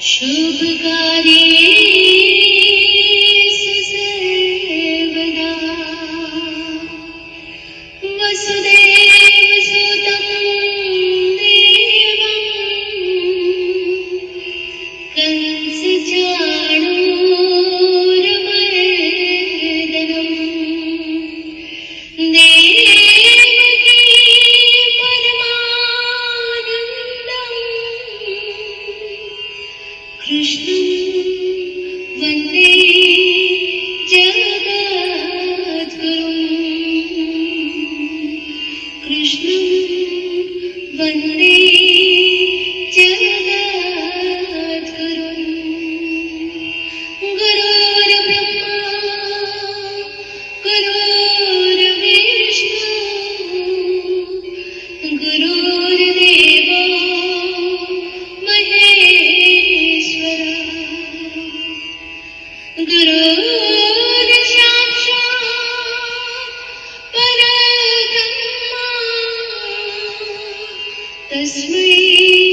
शुभकार्ये सर्वदा वसुदेवसुतं देवं कंसचाणूरमर्दनं देवकी परमानन्दं कृष्णं वन्दे जगद्गुरुं कृष्णं वन्दे जगद्गुरुं गुरुर्ब्रह्मा गुरुर्विष्णु गुरुर्देवो महेश्वरा गुरुर्साक्षात् परब्रह्मा तस्मै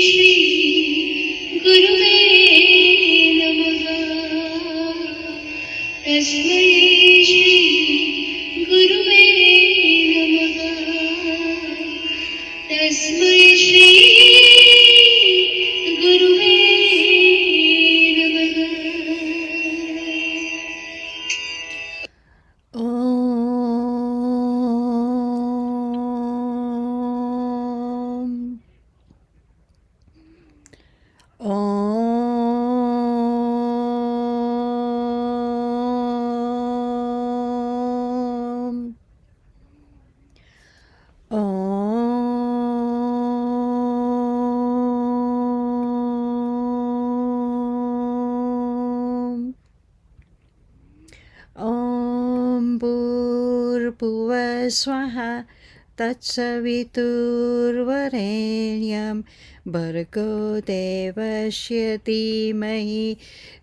श्री गुरुवे नमः तस्मै श्री गुरुवे नमः तस्मै श्री गुरुवे नमः Swaha Tatsaviturvarenyam Bhargo Devasya Dhimahi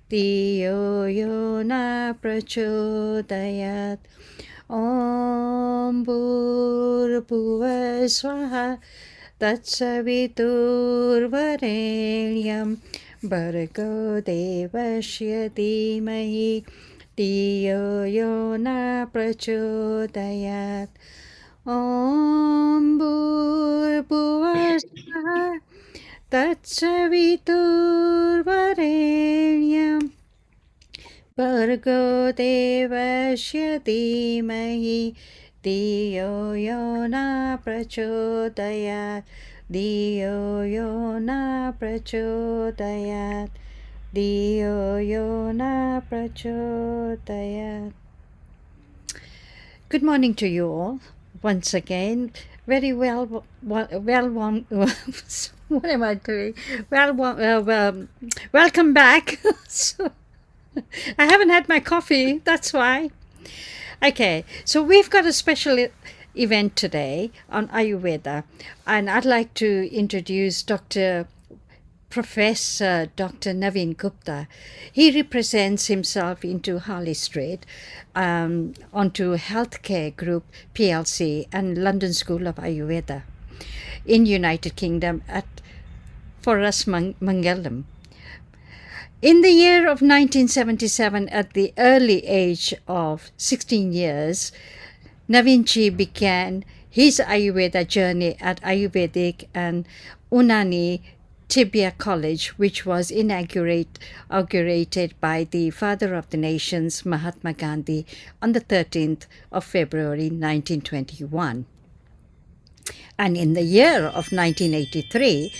Dhiyo Yo Na Prachodayat Om Bhurbhuva Swaha Tatsaviturvarenyam Bhargo Devasya Dhimahi Dhiyo Yo Na Prachodayat Om Bhurbhuva Swaha Tatsaviturvarenyam Bhargo Devasya Dhimahi Dhiyo Yo Na Prachodayat Dhiyo Yo Na Prachodayat Dhiyo Yo Na Prachodayat. Good morning to you all once again. Very well, what am I doing? Welcome back. So, I haven't had my coffee, that's why. Okay, so we've got a special event today on Ayurveda, and I'd like to introduce Professor Dr. Naveen Gupta. He represents himself into Harley Street, onto Healthcare Group PLC and London School of Ayurveda in United Kingdom at Forest Mangalam. In the year of 1977, at the early age of 16 years, Naveen Ji began his Ayurveda journey at Ayurvedic and Unani Tibia College, which was inaugurated by the Father of the Nations, Mahatma Gandhi, on the 13th of February 1921. And in the year of 1983,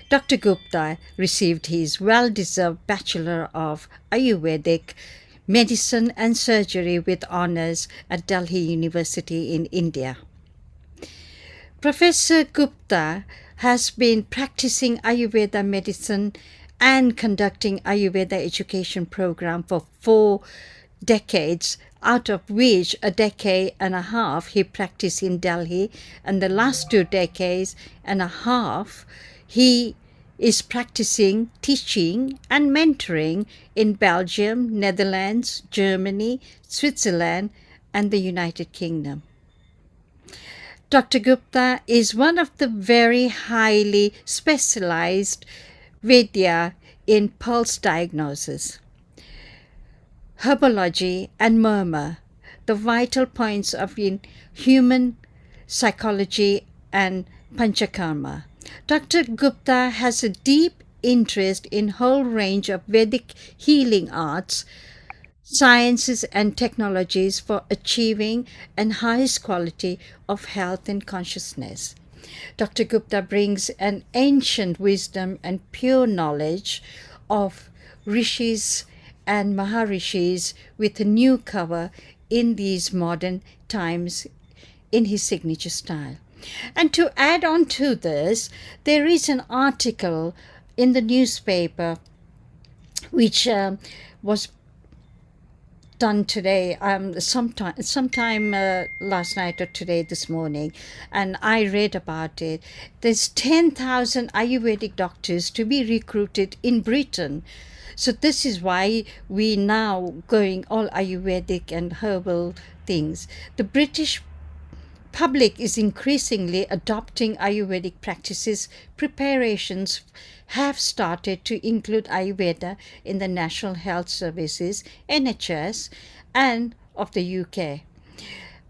Dr. Gupta received his well-deserved Bachelor of Ayurvedic Medicine and Surgery with honors at Delhi University in India. Professor Gupta has been practicing Ayurveda medicine and conducting Ayurveda education program for 4 decades, out of which a decade and a half he practiced in Delhi, and the last 2 decades and a half he is practicing, teaching and mentoring in Belgium, Netherlands, Germany, Switzerland and the United Kingdom. Dr. Gupta is one of the very highly specialized Vaidya in pulse diagnosis, herbology, and murmur, the vital points of in human psychology and panchakarma. Dr. Gupta has a deep interest in whole range of Vedic healing arts, sciences and technologies for achieving an highest quality of health and consciousness. Dr. Gupta brings an ancient wisdom and pure knowledge of rishis and maharishis with a new cover in these modern times in his signature style. And to add on to this, there is an article in the newspaper which was done today, sometime last night or today this morning, and I read about it. There's 10,000 Ayurvedic doctors to be recruited in Britain. So this is why we now going all Ayurvedic and herbal things. The British public is increasingly adopting Ayurvedic practices. Preparations have started to include Ayurveda in the National Health Services, NHS, and of the UK.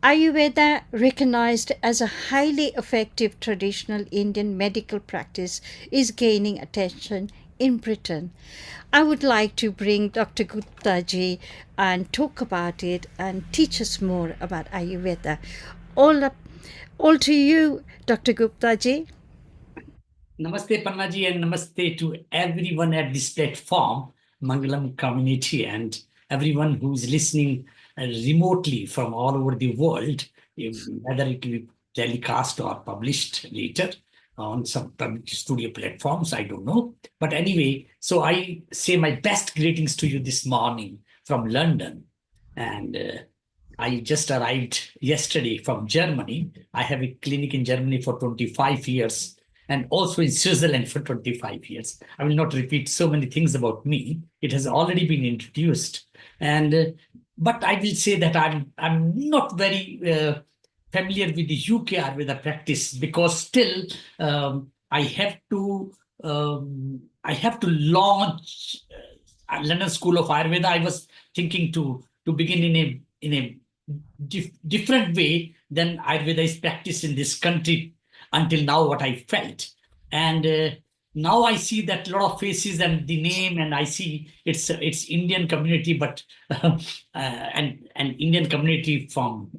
Ayurveda, recognized as a highly effective traditional Indian medical practice, is gaining attention in Britain. I would like to bring Dr. Gupta ji and talk about it and teach us more about Ayurveda. All to you, Dr. Gupta ji. Namaste Pannaji and namaste to everyone at this platform, Mangalam community, and everyone who's listening remotely from all over the world, whether it will be telecast or published later on some public studio platforms, I don't know. But anyway, so I say my best greetings to you this morning from London. And I just arrived yesterday from Germany. I have a clinic in Germany for 25 years and also in Switzerland for 25 years. I will not repeat so many things about me. It has already been introduced. And but I will say that I'm not very familiar with the UK Ayurveda practice, because still I have to launch London School of Ayurveda. I was thinking to begin in a different way than Ayurveda is practiced in this country until now, what I felt. And now I see that a lot of faces and the name, and I see it's Indian community, but and Indian community from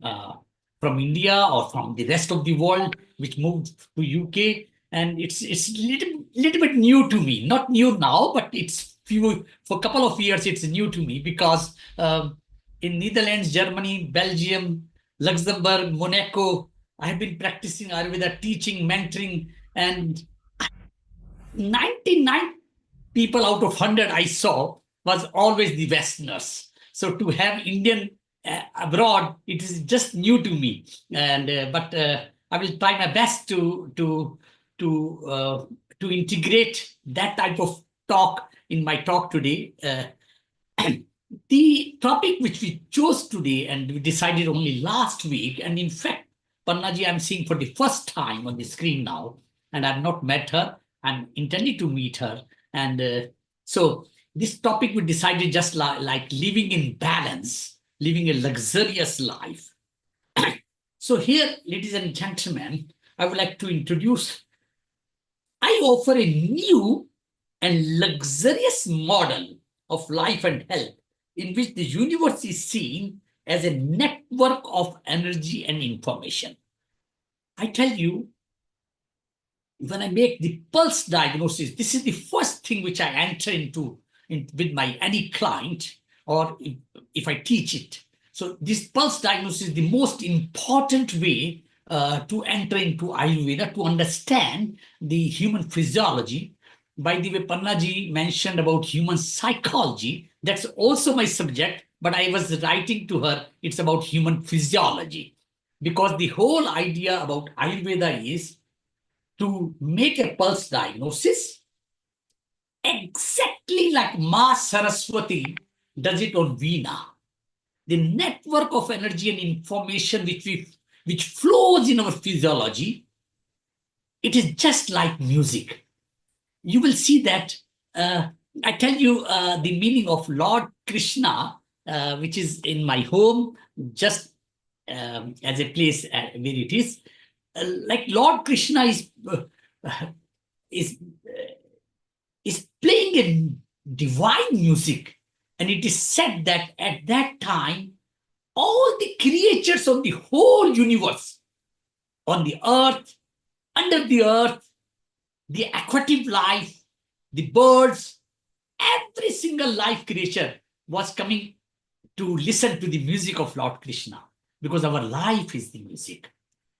India or from the rest of the world, which moved to UK. And it's little bit new to me. Not new now, but it's for a couple of years, it's new to me, because in Netherlands, Germany, Belgium, Luxembourg, Monaco, I have been practicing Ayurveda, teaching, mentoring, and 99 people out of 100 I saw was always the Westerners. So to have Indian abroad, it is just new to me. But I will try my best to integrate that type of talk in my talk today. The topic which we chose today, and we decided only last week, and in fact, Pannaji, I'm seeing for the first time on the screen now, and I've not met her. I'm intending to meet her. And so this topic we decided just like living in balance, living a luxurious life. So here, ladies and gentlemen, I would like to introduce, I offer a new and luxurious model of life and health in which the universe is seen as a network of energy and information. I tell you, when I make the pulse diagnosis, this is the first thing which I enter into with my any client, or if I teach it. So this pulse diagnosis is the most important way to enter into Ayurveda, to understand the human physiology. By the way, Pannaji mentioned about human psychology. That's also my subject, but I was writing to her, it's about human physiology. Because the whole idea about Ayurveda is to make a pulse diagnosis exactly like Ma Saraswati does it on Veena. The network of energy and information which flows in our physiology, it is just like music. You will see that I tell you the meaning of Lord Krishna, which is in my home, just as a place where it is. Like Lord Krishna is is playing a divine music, and it is said that at that time all the creatures of the whole universe, on the earth, under the earth, the aquatic life, the birds, every single life creature was coming to listen to the music of Lord Krishna, because our life is the music.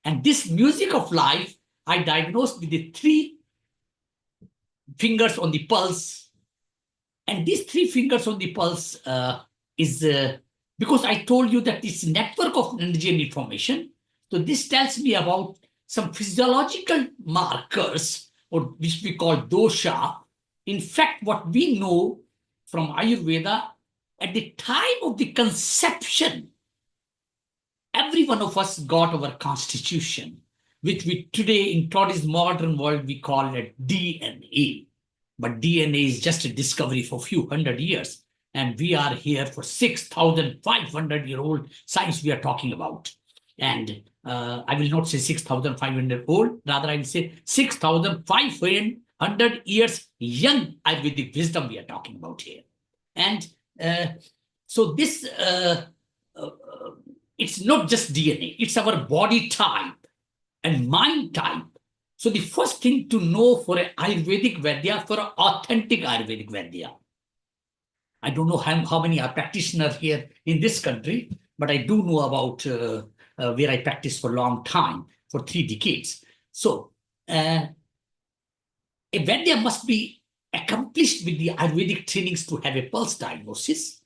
And this music of life, I diagnosed with the 3 fingers on the pulse. And these 3 fingers on the pulse is because I told you that this network of energy and information. So this tells me about some physiological markers, or which we call dosha. In fact, what we know from Ayurveda, at the time of the conception, every one of us got our constitution, which we today in today's modern world, we call it DNA. But DNA is just a discovery for a few hundred years. And we are here for 6,500-year-old science we are talking about. And I will not say 6,500 old, rather I will say 6,500 years young Ayurvedic wisdom we are talking about here. And so this, it's not just DNA, it's our body type and mind type. So the first thing to know for an Ayurvedic Vedya, for an authentic Ayurvedic Vedya, I don't know how many are practitioners here in this country, but I do know about where I practiced for a long time, for 3 decades. So a Vedya must be accomplished with the Ayurvedic trainings to have a pulse diagnosis,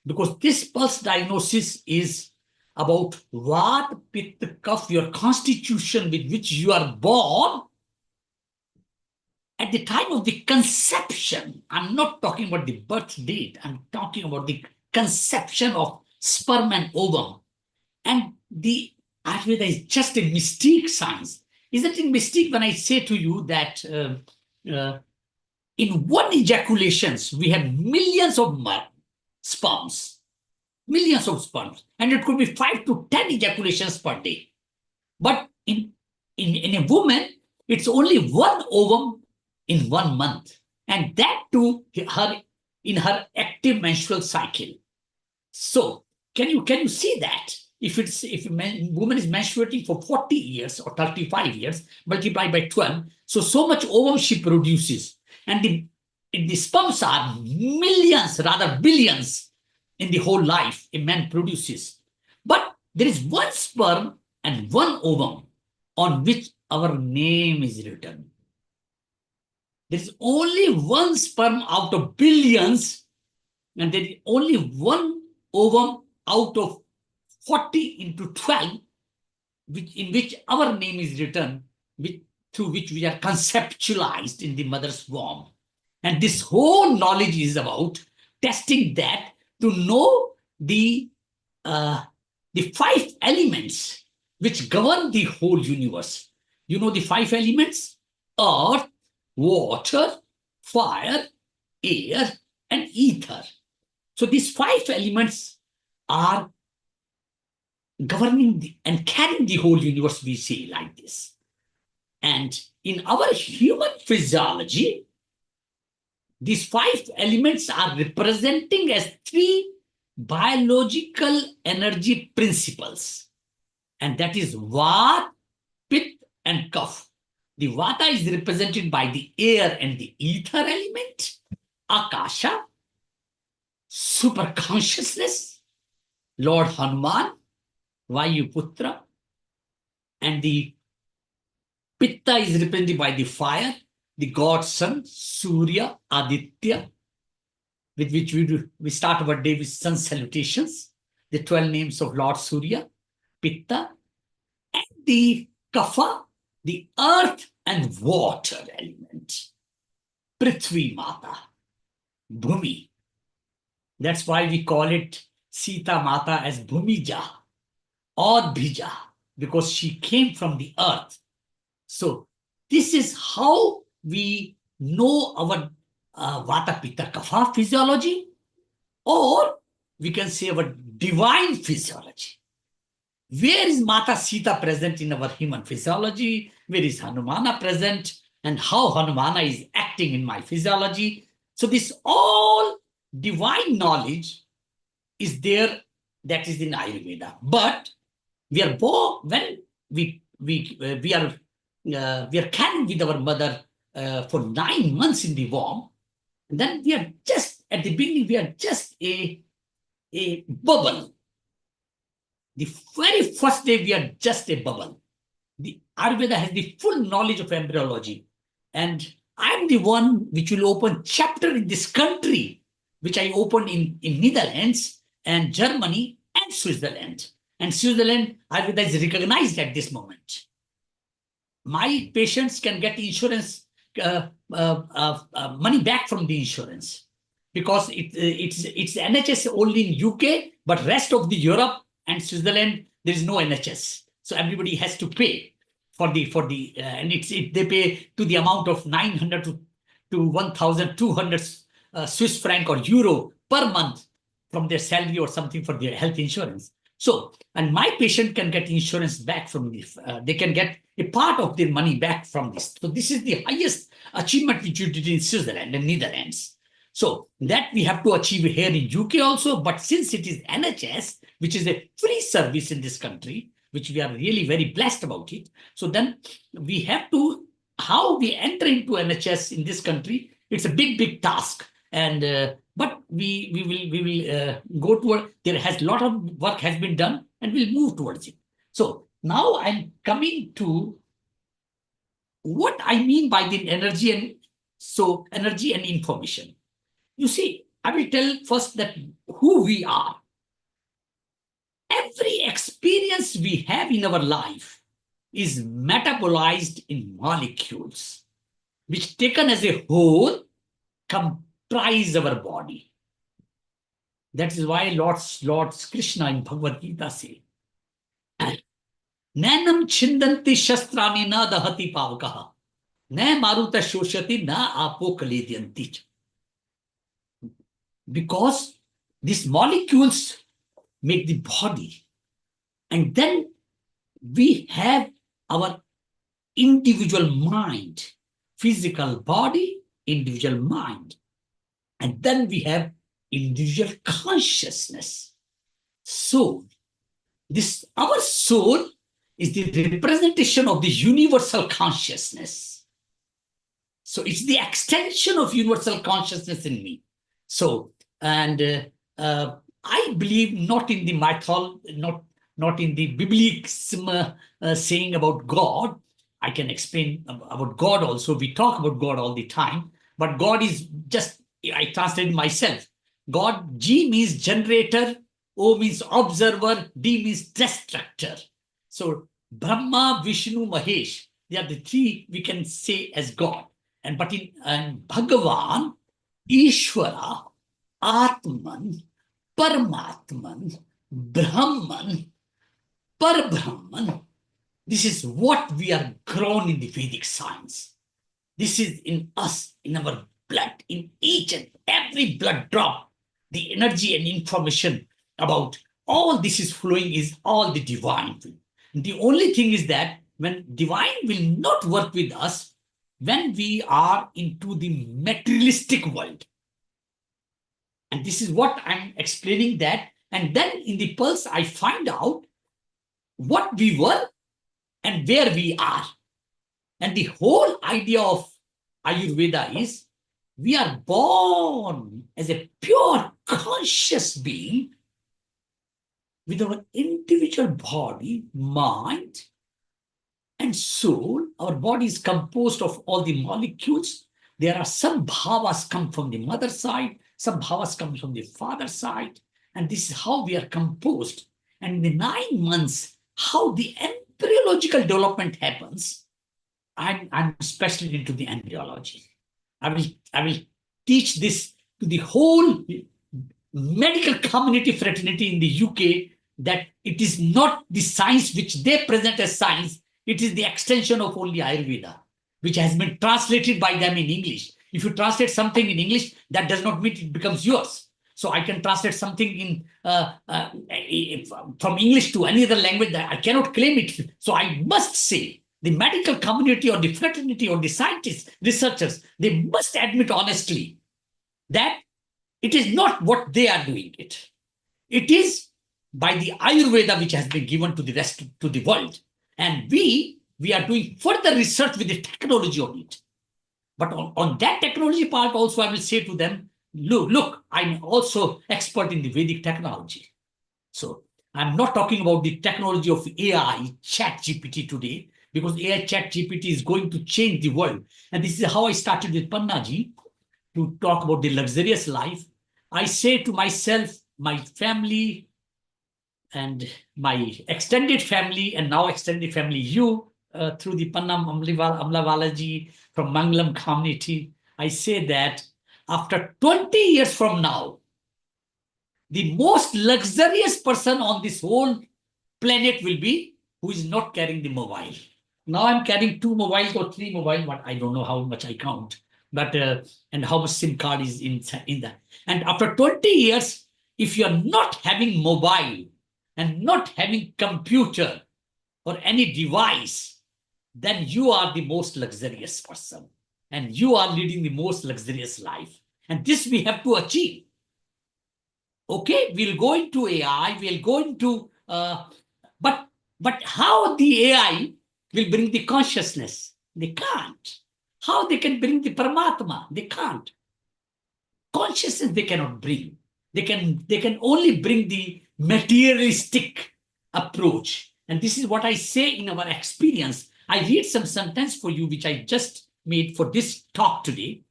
because this pulse diagnosis is about Vata, Pitta, Kapha, your constitution with which you are born. At the time of the conception, I'm not talking about the birth date, I'm talking about the conception of sperm and ovum. And the Ayurveda is just a mystique science. Isn't it mystique when I say to you that in one ejaculations, we have millions of sperms, and it could be 5 to 10 ejaculations per day. But in a woman, it's only one ovum in 1 month, and that too in her active menstrual cycle. So can you see that? If a woman is menstruating for 40 years or 35 years, multiply by 12, so much ovum she produces, and the sperms are millions, rather billions, in the whole life a man produces. But there is one sperm and one ovum on which our name is written. There is only one sperm out of billions, and there is only one ovum out of 40 into 12, in which our name is written, through which we are conceptualized in the mother's womb. And this whole knowledge is about testing that to know the 5 elements which govern the whole universe. You know the 5 elements: earth, water, fire, air, and ether. So these 5 elements are governing and carrying the whole universe, we say like this. And in our human physiology, these 5 elements are representing as 3 biological energy principles. And that is Vata, Pitta, and Kapha. The Vata is represented by the air and the ether element, Akasha, super consciousness, Lord Hanuman, Vayuputra, and the Pitta is represented by the fire, the god sun, Surya, Aditya, with which we start our day with sun salutations, the 12 names of Lord Surya, Pitta, and the Kapha, the earth and water element, Prithvi Mata, Bhumi. That's why we call it Sita Mata as Bhumija or Bija, because she came from the earth. So this is how we know our Vata, Pitta, Kapha physiology, or we can say our divine physiology. Where is Mata Sita present in our human physiology? Where is Hanumana present? And how Hanumana is acting in my physiology? So this all divine knowledge is there, that is in Ayurveda. But we are born when we are carrying with our mother for 9 months in the womb. And then we are just at the beginning, we are just a bubble. The very first day, we are just a bubble. The Ayurveda has the full knowledge of embryology. And I'm the one which will open chapter in this country, which I opened in Netherlands and Germany and Switzerland. And Switzerland, Ayurveda is recognized at this moment. My patients can get insurance, money back from the insurance, because it's NHS only in UK, but rest of the Europe and Switzerland, there is no NHS. So everybody has to pay for the and they pay to the amount of 900 to 1,200 Swiss franc or euro per month from their salary or something for their health insurance. So, and my patient can get insurance back from this. They can get a part of their money back from this. So this is the highest achievement which you did in Switzerland and Netherlands. So that we have to achieve here in UK also. But since it is NHS, which is a free service in this country, which we are really very blessed about it. So then we have to, how we enter into NHS in this country, it's a big task. And but we will go toward, there has a lot of work has been done and we'll move towards it. So now I'm coming to what I mean by the energy, and so energy and information. You see, I will tell first that who we are. Every experience we have in our life is metabolized in molecules, which taken as a whole comprise our body. That is why Lord Krishna in Bhagavad Gita say, Nanam chindanti shastrani na dahati pavakaha, na maruta shoshati na apo kaledyanti. Because these molecules make the body. And then we have our individual mind, physical body, individual mind. And then we have individual consciousness, soul. This, our soul is the representation of the universal consciousness. So it's the extension of universal consciousness in me. So, and I believe not in the mythology, not in the biblical saying about God. I can explain about God also. We talk about God all the time, but God is just, I translate myself. God, G means generator, O means observer, D means destructor. So Brahma, Vishnu, Mahesh, they are the three we can say as God. But in Bhagavan, Ishvara, Atman, Paramatman, Brahman, Parbrahman, this is what we are grown in the Vedic science. This is in us, in our blood, in each and every blood drop. The energy and information about all this is flowing is all the divine. The only thing is that when divine will not work with us, when we are into the materialistic world. And this is what I'm explaining that. And then in the pulse, I find out what we were and where we are. And the whole idea of Ayurveda is we are born as a pure conscious being with our individual body, mind, and soul. Our body is composed of all the molecules. There are some bhavas come from the mother side, some bhavas come from the father side. And this is how we are composed. And in the 9 months, how the embryological development happens, I'm especially into the embryology. I will teach this to the whole medical community fraternity in the UK, that it is not the science which they present as science, it is the extension of only Ayurveda, which has been translated by them in English. If you translate something in English, that does not mean it becomes yours. So I can translate something in from English to any other language that I cannot claim it. So I must say the medical community or the fraternity or the scientists, researchers, they must admit honestly that it is not what they are doing it. It is by the Ayurveda which has been given to the rest to the world. And we are doing further research with the technology on it. But on that technology part also, I will say to them, look, I'm also expert in the Vedic technology. So I'm not talking about the technology of AI, chat GPT today, because AI chat GPT is going to change the world. And this is how I started with Pannaji to talk about the luxurious life. I say to myself, my family, and my extended family, and now extended family, you, through the Pannam Amlavalaji from Mangalam community, I say that after 20 years from now, the most luxurious person on this whole planet will be who is not carrying the mobile. Now I'm carrying 2 mobiles or 3 mobiles, but I don't know how much I count. But and how much SIM card is in that. And after 20 years, if you're not having mobile and not having computer or any device, then you are the most luxurious person. And you are leading the most luxurious life. And this we have to achieve. Okay, we'll go into AI, we'll go into, but how the AI will bring the consciousness? They can't. How they can bring the Paramatma? They can't. Consciousness they cannot bring. They can only bring the materialistic approach. And this is what I say in our experience. I read some sentence for you, which I just made for this talk today.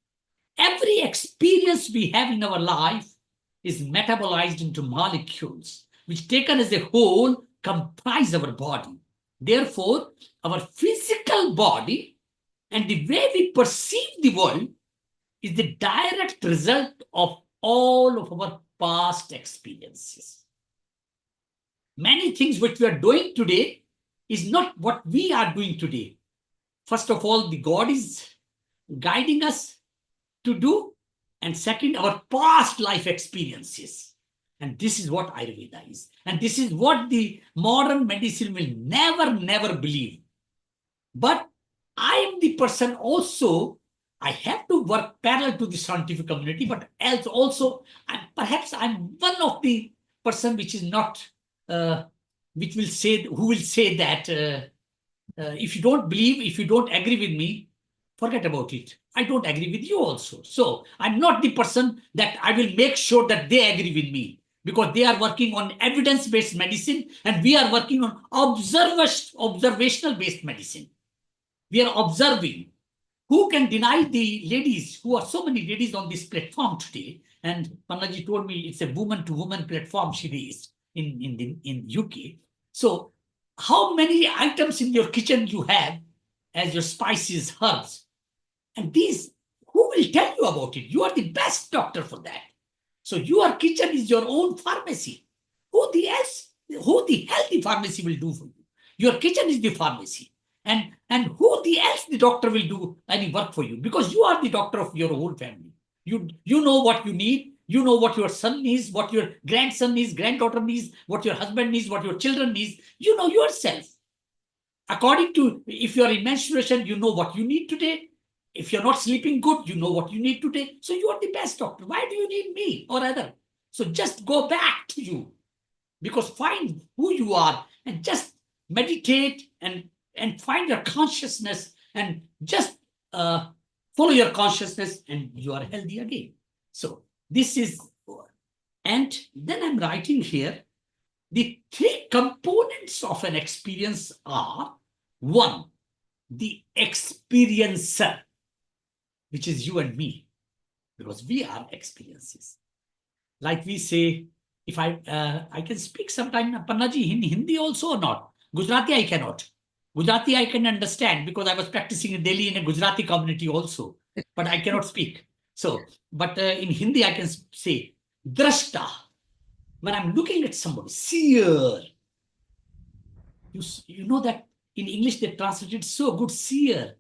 Every experience we have in our life is metabolized into molecules, which taken as a whole comprise our body. Therefore, our physical body and the way we perceive the world is the direct result of all of our past experiences. Many things which we are doing today is not what we are doing today. First of all, the God is guiding us to do, and second, our past life experiences. And this is what Ayurveda is. And this is what the modern medicine will never believe. But I am the person also, I have to work parallel to the scientific community, but else also, perhaps I'm one of the person which is not, which will say, who will say that if you don't believe, if you don't agree with me, forget about it. I don't agree with you also. So I'm not the person that I will make sure that they agree with me, because they are working on evidence-based medicine and we are working on observational-based medicine. We are observing. Who can deny the ladies, who are so many ladies on this platform today? And Pannaji told me it's a woman-to-woman platform she raised in UK. So how many items in your kitchen you have as your spices, herbs? And these, who will tell you about it? You are the best doctor for that. So your kitchen is your own pharmacy. Who the hell the pharmacy will do for you? Your kitchen is the pharmacy. And who the else the doctor will do any work for you? Because you are the doctor of your whole family. You know what you need. You know what your son needs, what your grandson needs, granddaughter needs, what your husband needs, what your children needs. You know yourself. According to, if you are in menstruation, you know what you need today. If you're not sleeping good, you know what you need today. So you are the best doctor. Why do you need me or other? So just go back to you, because find who you are and just meditate and find your consciousness and just follow your consciousness and you are healthy again. So this is, and then I'm writing here, the 3 components of an experience are: 1, the experiencer, which is you and me, because we are experiences. Like we say, if I can speak sometime Pannaji in Hindi also or not. Gujarati I cannot. Gujarati I can understand because I was practicing in Delhi in a Gujarati community also, but I cannot speak. So, but in Hindi I can say drashta. When I'm looking at somebody, seer. You know that in English they translated so good, seer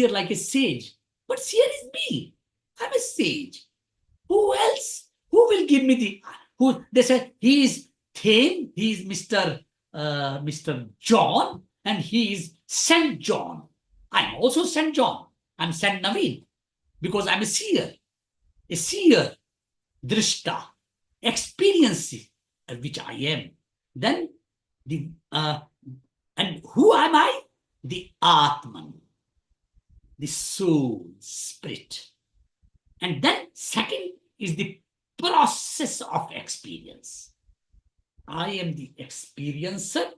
like a sage. But seer is me. I'm a sage. Who else? Who will give me the, who, they say, he is Thane, he is Mr. John, and he is Saint John. I'm also Saint John. I'm Saint Naveen, because I'm a seer, drishta, experience, which I am. Then the and who am I? The Atman, the soul, spirit. And then second is the process of experience. I am the experiencer,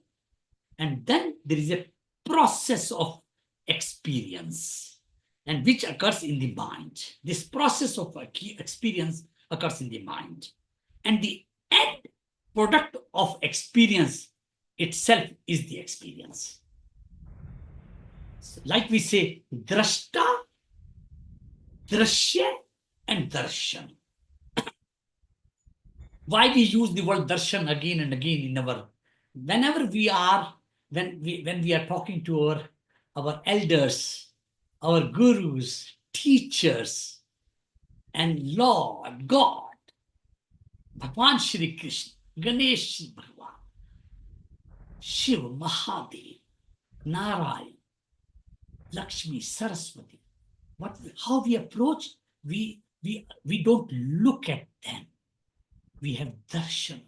and then there is a process of experience, and which occurs in the mind. This process of experience occurs in the mind, and the end product of experience itself is the experience. So like we say, drashta, drashya, and darshan. Why we use the word darshan again and again in our, whenever we are, when we are talking to our elders, our gurus, teachers, and Lord God, Bhagwan Shri Krishna, Ganesh Bhagwan, Shiva, Mahadev, Narayan, Lakshmi, Saraswati, how we approach, we don't look at them. We have darshan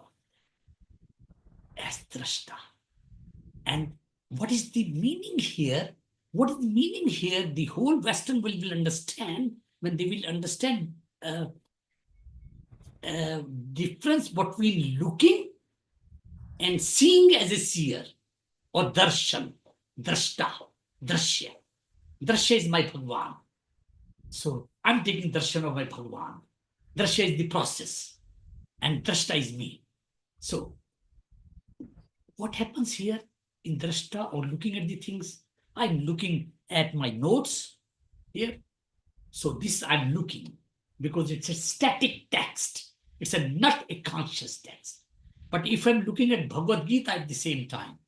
as drashta. And what is the meaning here? What is the meaning here? The whole Western world will understand when they will understand difference between looking and seeing as a seer, or darshan, drashta, drashya. Drashya is my Bhagwan. So I'm taking darshan of my Bhagwan. Drashya is the process, and drashta is me. So what happens here in drashta, or looking at the things? I'm looking at my notes here. So this I'm looking, because it's a static text. It's not a conscious text. But if I'm looking at Bhagavad Gita at the same time,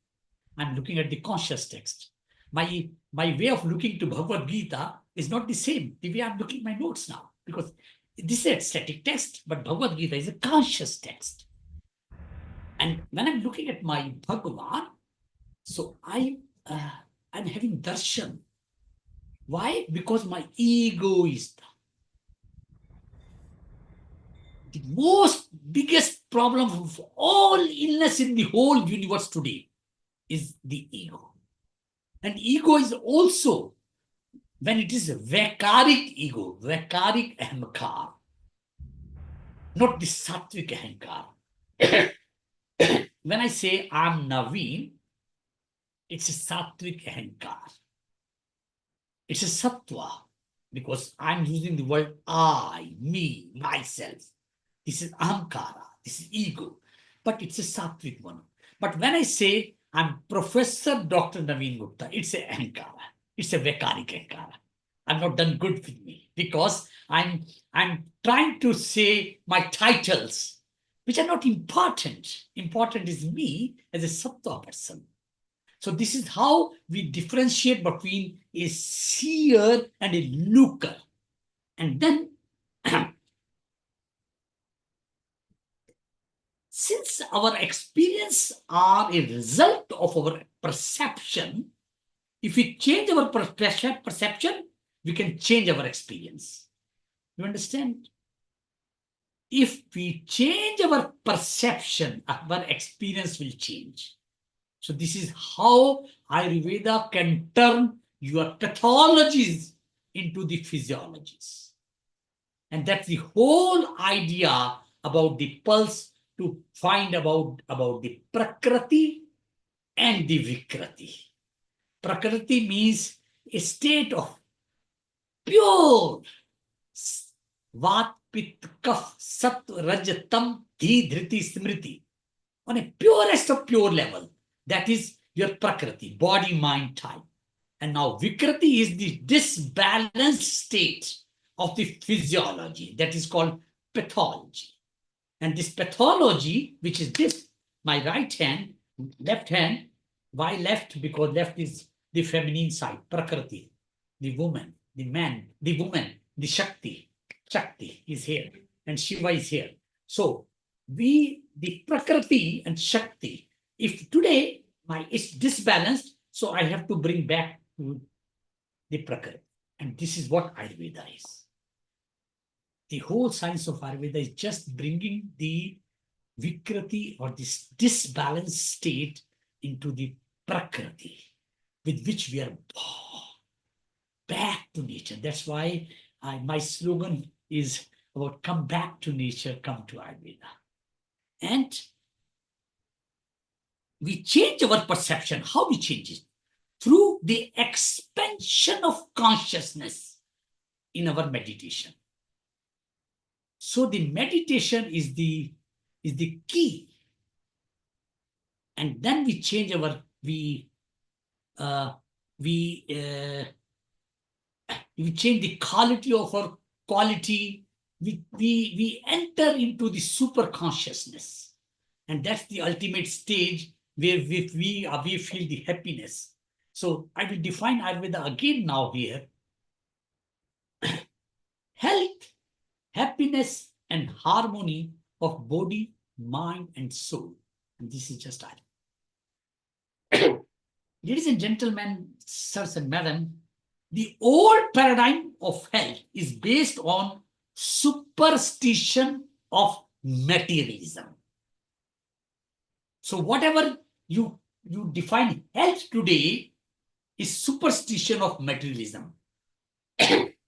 I'm looking at the conscious text. My way of looking to Bhagavad Gita is not the same the way I'm looking at my notes now, because this is a static text, but Bhagavad Gita is a conscious text. And when I'm looking at my Bhagavan, so I'm having darshan. Why? Because my ego is the most biggest problem of all illness in the whole universe today is the ego. And ego is also, when it is a Vekarik ego, Vekarik ahankar, not the Sattvic ahankar. When I say I'm Naveen, it's a Sattvic ahankar. It's a Sattva, because I'm using the word I, me, myself. This is ahankara, this is ego, but it's a Sattvic one. But when I say I'm Professor Dr. Naveen Gupta, it's a ahankara, it's a Vekarik ahankara. I'm not done good with me, because I'm trying to say my titles, which are not important. Important is me as a Sattva person. So this is how we differentiate between a seer and a looker. And then, since our experience are a result of our perception, if we change our perception, we can change our experience. You understand? If we change our perception, our experience will change. So this is how AyurVeda can turn your pathologies into the physiologies. And that's the whole idea about the pulse, to find about the Prakriti and the Vikrati. Prakriti means a state of pure Vat, Pit, Kaf, Sat, Raj, Tam, Dhi, Dhriti, Smriti, on a purest of pure level. That is your Prakriti, body, mind type. And now Vikrati is the disbalanced state of the physiology, that is called pathology. And this pathology, which is this, my right hand, left hand, why left? Because left is the feminine side, Prakriti, the woman, the man, the woman, the Shakti. Shakti is here and Shiva is here. So the Prakriti and Shakti, if today it's disbalanced, so I have to bring back to the Prakriti. And this is what Ayurveda is. The whole science of Ayurveda is just bringing the Vikrati or this disbalanced state into the Prakriti, with which we are back to nature. That's why my slogan is about come back to nature, come to Ayurveda. And we change our perception. How we change it? Through the expansion of consciousness in our meditation. So the meditation is the key. And then we change we change the quality of our quality. We enter into the super consciousness, and that's the ultimate stage where we feel the happiness. So I will define Ayurveda again now here. Health, happiness, and harmony of body, mind, and soul. And this is just Ayurveda. Ladies and gentlemen, sirs and madam, the old paradigm of health is based on superstition of materialism. So whatever you define health today is superstition of materialism.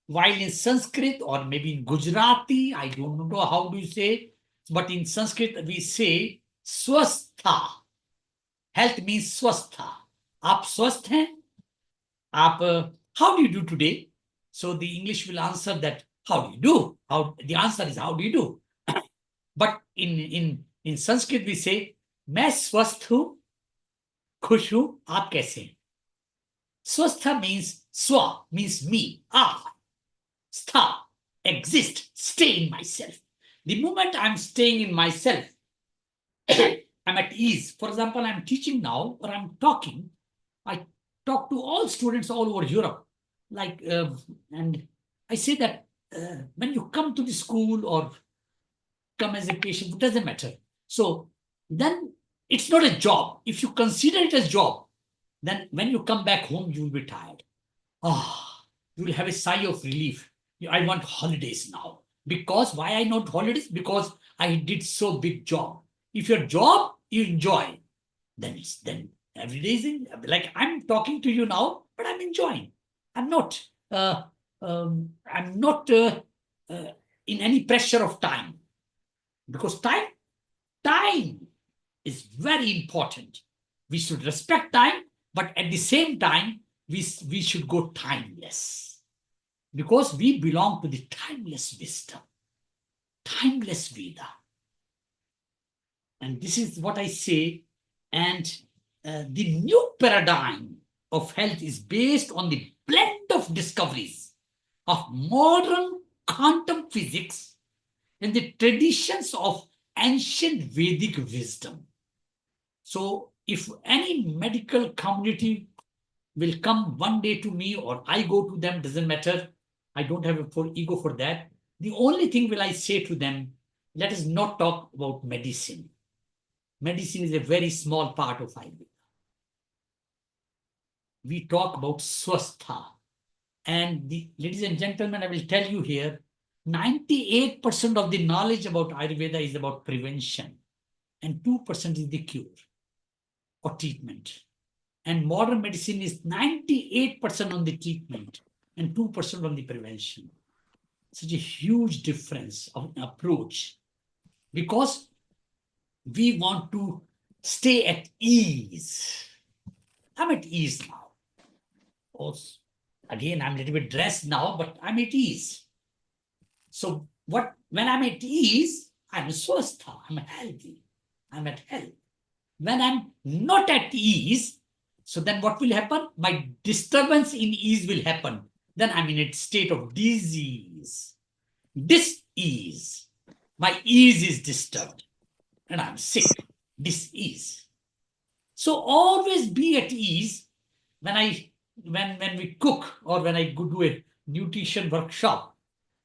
While in Sanskrit or maybe in Gujarati, I don't know how do you say, but in Sanskrit we say swastha. Health means swastha. Aap swasth hain? How do you do today? So the English will answer that, how do you do? The answer is, how do you do? But in Sanskrit we say, मैं स्वस्थ हूं, खुश हूं, आप कैसे हैं? Swastha means swa, means me, I. Stha, exist, stay in myself. The moment I'm staying in myself, I'm at ease. For example, I'm teaching now or I'm talking. I talk to all students all over Europe. And I say that when you come to the school or come as a patient, it doesn't matter. So then it's not a job. If you consider it as job, then when you come back home, you will be tired. You will have a sigh of relief. I want holidays now. Because why I want holidays? Because I did so big job. If your job you enjoy, then every day is like I'm talking to you now, but I'm enjoying. I'm not in any pressure of time, because time is very important. We should respect time, but at the same time, we should go timeless, because we belong to the timeless wisdom, timeless Veda. And this is what I say. And the new paradigm of health is based on the blend of discoveries of modern quantum physics and the traditions of ancient Vedic wisdom. So if any medical community will come one day to me or I go to them, doesn't matter. I don't have a full ego for that. The only thing will I say to them, let us not talk about medicine. Medicine is a very small part of Ayurveda. We talk about swastha. And ladies and gentlemen, I will tell you here, 98% of the knowledge about Ayurveda is about prevention, and 2% is the cure or treatment. And modern medicine is 98% on the treatment and 2% on the prevention. Such a huge difference of approach, because we want to stay at ease. I'm at ease now. Also, again, I'm a little bit dressed now, but I'm at ease. So when I'm at ease, I'm swastha, I'm healthy, I'm at health. When I'm not at ease, so then what will happen? My disturbance in ease will happen. Then I'm in a state of disease, dis-ease. My ease is disturbed and I'm sick, dis-ease. So always be at ease. When we cook or when I go do a nutrition workshop,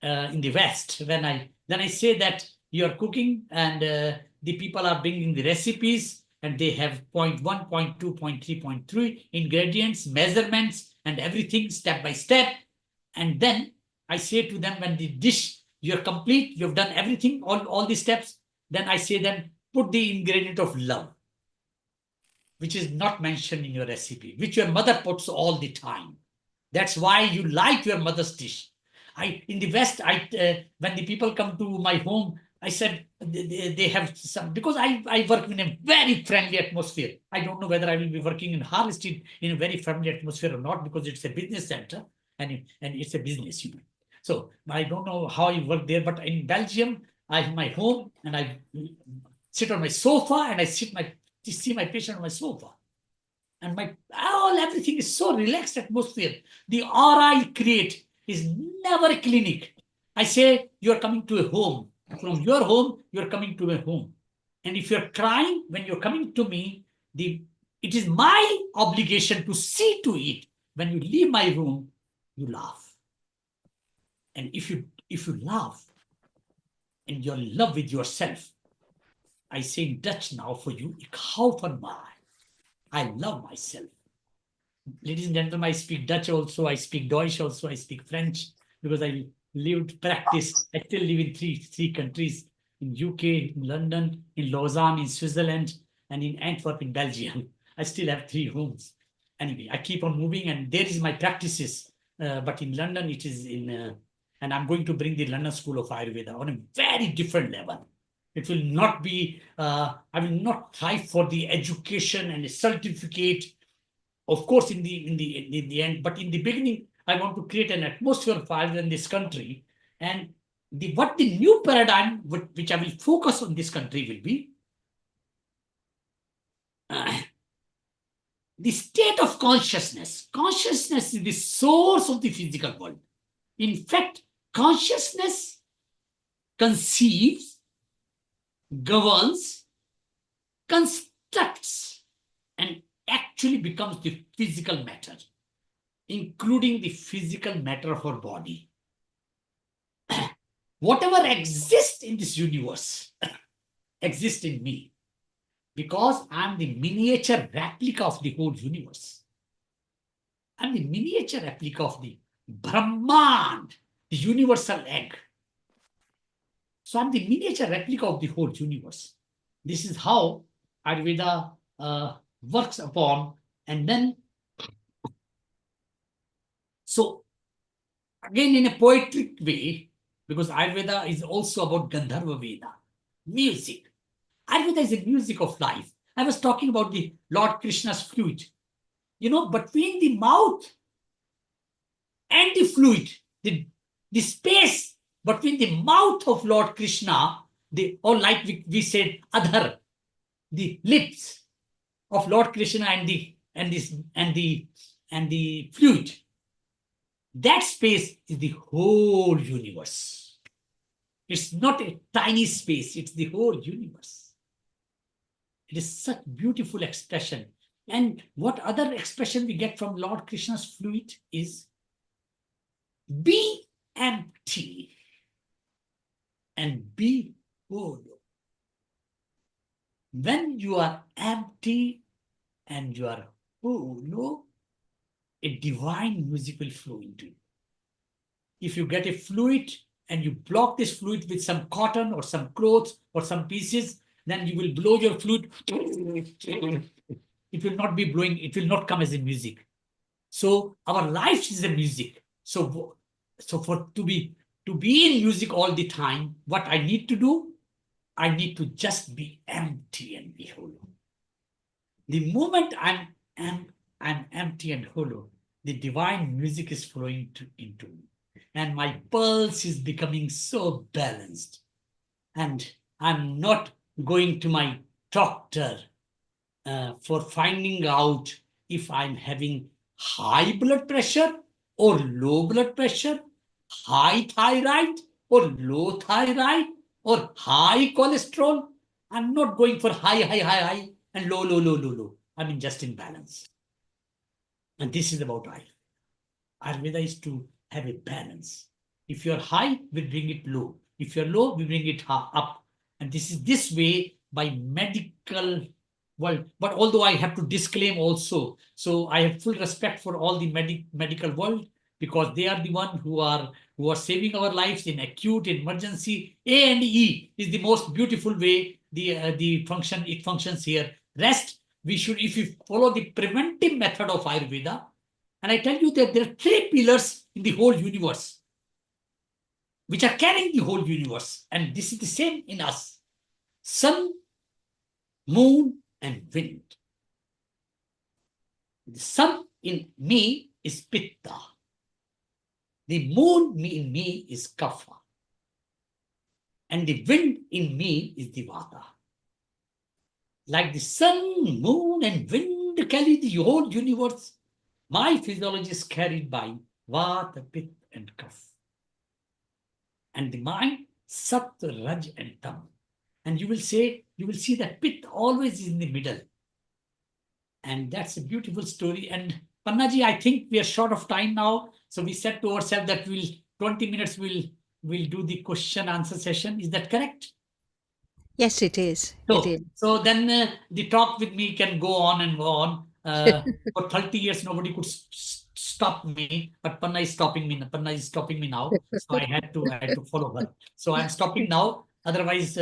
in the West, then I say that you are cooking and the people are bringing the recipes and they have point 1, point 2, point 3, point 3 ingredients, measurements, and everything step by step. And then I say to them, when the dish you're complete, you've done everything, all the steps, then I say them, put the ingredient of love, which is not mentioned in your recipe, which your mother puts all the time. That's why you like your mother's dish. In the West, when the people come to my home, I said they have some, because I work in a very friendly atmosphere. I don't know whether I will be working in Harvard Street in a very friendly atmosphere or not, because it's a business center and it's a business, So I don't know how I work there, but in Belgium, I have my home and I sit on my sofa and I see my patient on my sofa. And everything is so relaxed atmosphere. The aura I create is never a clinic. I say you're coming to a home. From your home, you're coming to a home. And if you're crying when you're coming to me, it is my obligation to see to it. When you leave my room, you laugh. And if you laugh and you're in love with yourself, I say in Dutch now for you, ik hou van mij. I love myself. Ladies and gentlemen, I speak Dutch also, I speak Deutsch also, I speak French, because I lived, practiced. I still live in three countries, in UK, in London, in Lausanne, in Switzerland, and in Antwerp, in Belgium. I still have 3 homes. Anyway, I keep on moving, and there is my practices. But in London, it is and I'm going to bring the London School of Ayurveda on a very different level. It will not be, I will not try for the education and a certificate. Of course, in the end, but in the beginning, I want to create an atmosphere of Ayurveda in this country. And what the new paradigm, which I will focus on this country, will be the state of consciousness. Consciousness is the source of the physical world. In fact, consciousness conceives, governs, constructs, and actually becomes the physical matter, including the physical matter of our body. Whatever exists in this universe exists in me, because I'm the miniature replica of the whole universe. I'm the miniature replica of the Brahman, the universal egg. So I'm the miniature replica of the whole universe. This is how Ayurveda works upon. And then, so again, in a poetic way, because Ayurveda is also about Gandharva Veda, music. Ayurveda is a music of life. I was talking about the Lord Krishna's flute. Between the mouth and the flute, the space between the mouth of Lord Krishna, or like we said, Adhar, the lips of Lord Krishna and the flute, that space is the whole universe. It's not a tiny space, it's the whole universe. It is such beautiful expression. And what other expression we get from Lord Krishna's flute is, be empty and be whole. When you are empty and you are whole, a divine music will flow into you. If you get a fluid and you block this fluid with some cotton or some clothes or some pieces, then you will blow your flute. It will not be blowing, it will not come as a music. So our life is a music. So to be in music all the time, what I need to do, I need to just be empty and be hollow. The moment I'm empty and hollow, the divine music is flowing into me. And my pulse is becoming so balanced. And I'm not going to my doctor for finding out if I'm having high blood pressure or low blood pressure, high thyroid or low thyroid, or high cholesterol. I'm not going for high, and low. I mean, just in balance. And this is about Ayurveda. Ayurveda is to have a balance. If you're high, we bring it low. If you're low, we bring it up. And this is this way by medical world. But although I have to disclaim also, so I have full respect for all the medical world, because they are the one who are saving our lives in acute emergency. A and E is the most beautiful way the function it functions here. Rest, we should, if you follow the preventive method of Ayurveda, and I tell you that there are three pillars in the whole universe which are carrying the whole universe. And this is the same in us: sun, moon, and wind. The sun in me is pitta. The moon in me is kapha. And the wind in me is the vata. Like the sun, moon, and wind carry the whole universe, my physiology is carried by vata, pitta, and kapha. And the mind, sattva, raj, and tam. And you will see that pit always is in the middle. And that's a beautiful story. And Pannaji, I think we are short of time now. So we said to ourselves that 20 minutes we'll do the question answer session. Is that correct? Yes, it is. So, It is. so then the talk with me can go on and go on. For 30 years, nobody could stop me, but Panna is stopping me. Panna is stopping me now, so I had to follow her. So I'm stopping now. Otherwise,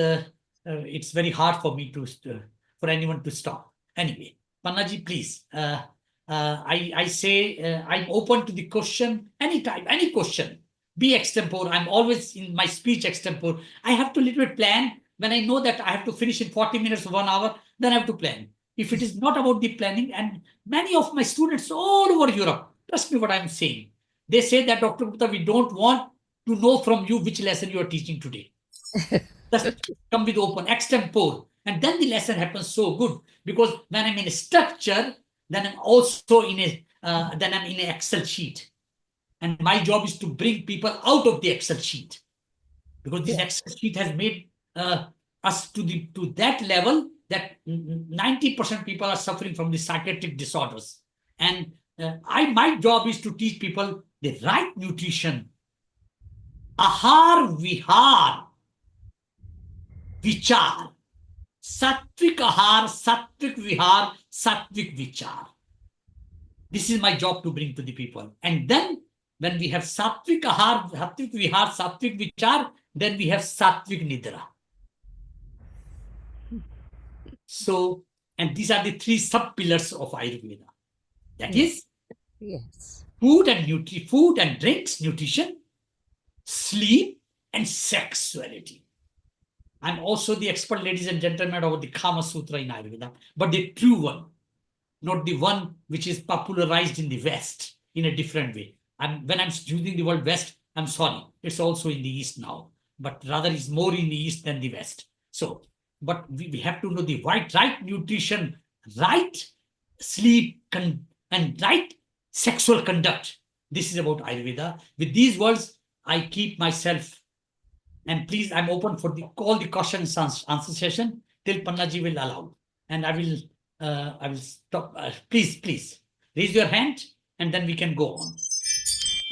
it's very hard for me for anyone to stop. Anyway, Pannaji, please. I say I'm open to the question anytime, any question. Be extempore. I'm always in my speech extempore. I have to little bit plan. When I know that I have to finish in 40 minutes, 1 hour, then I have to plan. If it is not about the planning, and many of my students all over Europe, trust me what I'm saying, they say that, Dr. Gupta, we don't want to know from you which lesson you are teaching today. Just come with open, extempore. And then the lesson happens so good, because when I'm in a structure, then I'm also in then I'm in an Excel sheet. And my job is to bring people out of the Excel sheet, because this Excel sheet has made us to that level that 90% people are suffering from the psychiatric disorders. And my job is to teach people the right nutrition. Ahar vihar vichar. Satvik ahar, satvik vihar, satvik vichar. This is my job to bring to the people. And then when we have satvik ahar, satvik vihar, satvik vichar, then we have satvik nidra. So, and these are the three sub-pillars of Ayurveda. That is Yes. food and drinks, nutrition, sleep, and sexuality. I'm also the expert, ladies and gentlemen, over the Kama Sutra in Ayurveda, but the true one, not the one which is popularized in the West in a different way. And when I'm using the word West, I'm sorry, it's also in the East now, but rather it's more in the East than the West. So, but we have to know the right nutrition, right sleep, and right sexual conduct. This is about Ayurveda. With these words, I keep myself, and please, I'm open for all the questions answer session till Pannaji will allow. And I will stop. Please raise your hand, and then we can go on.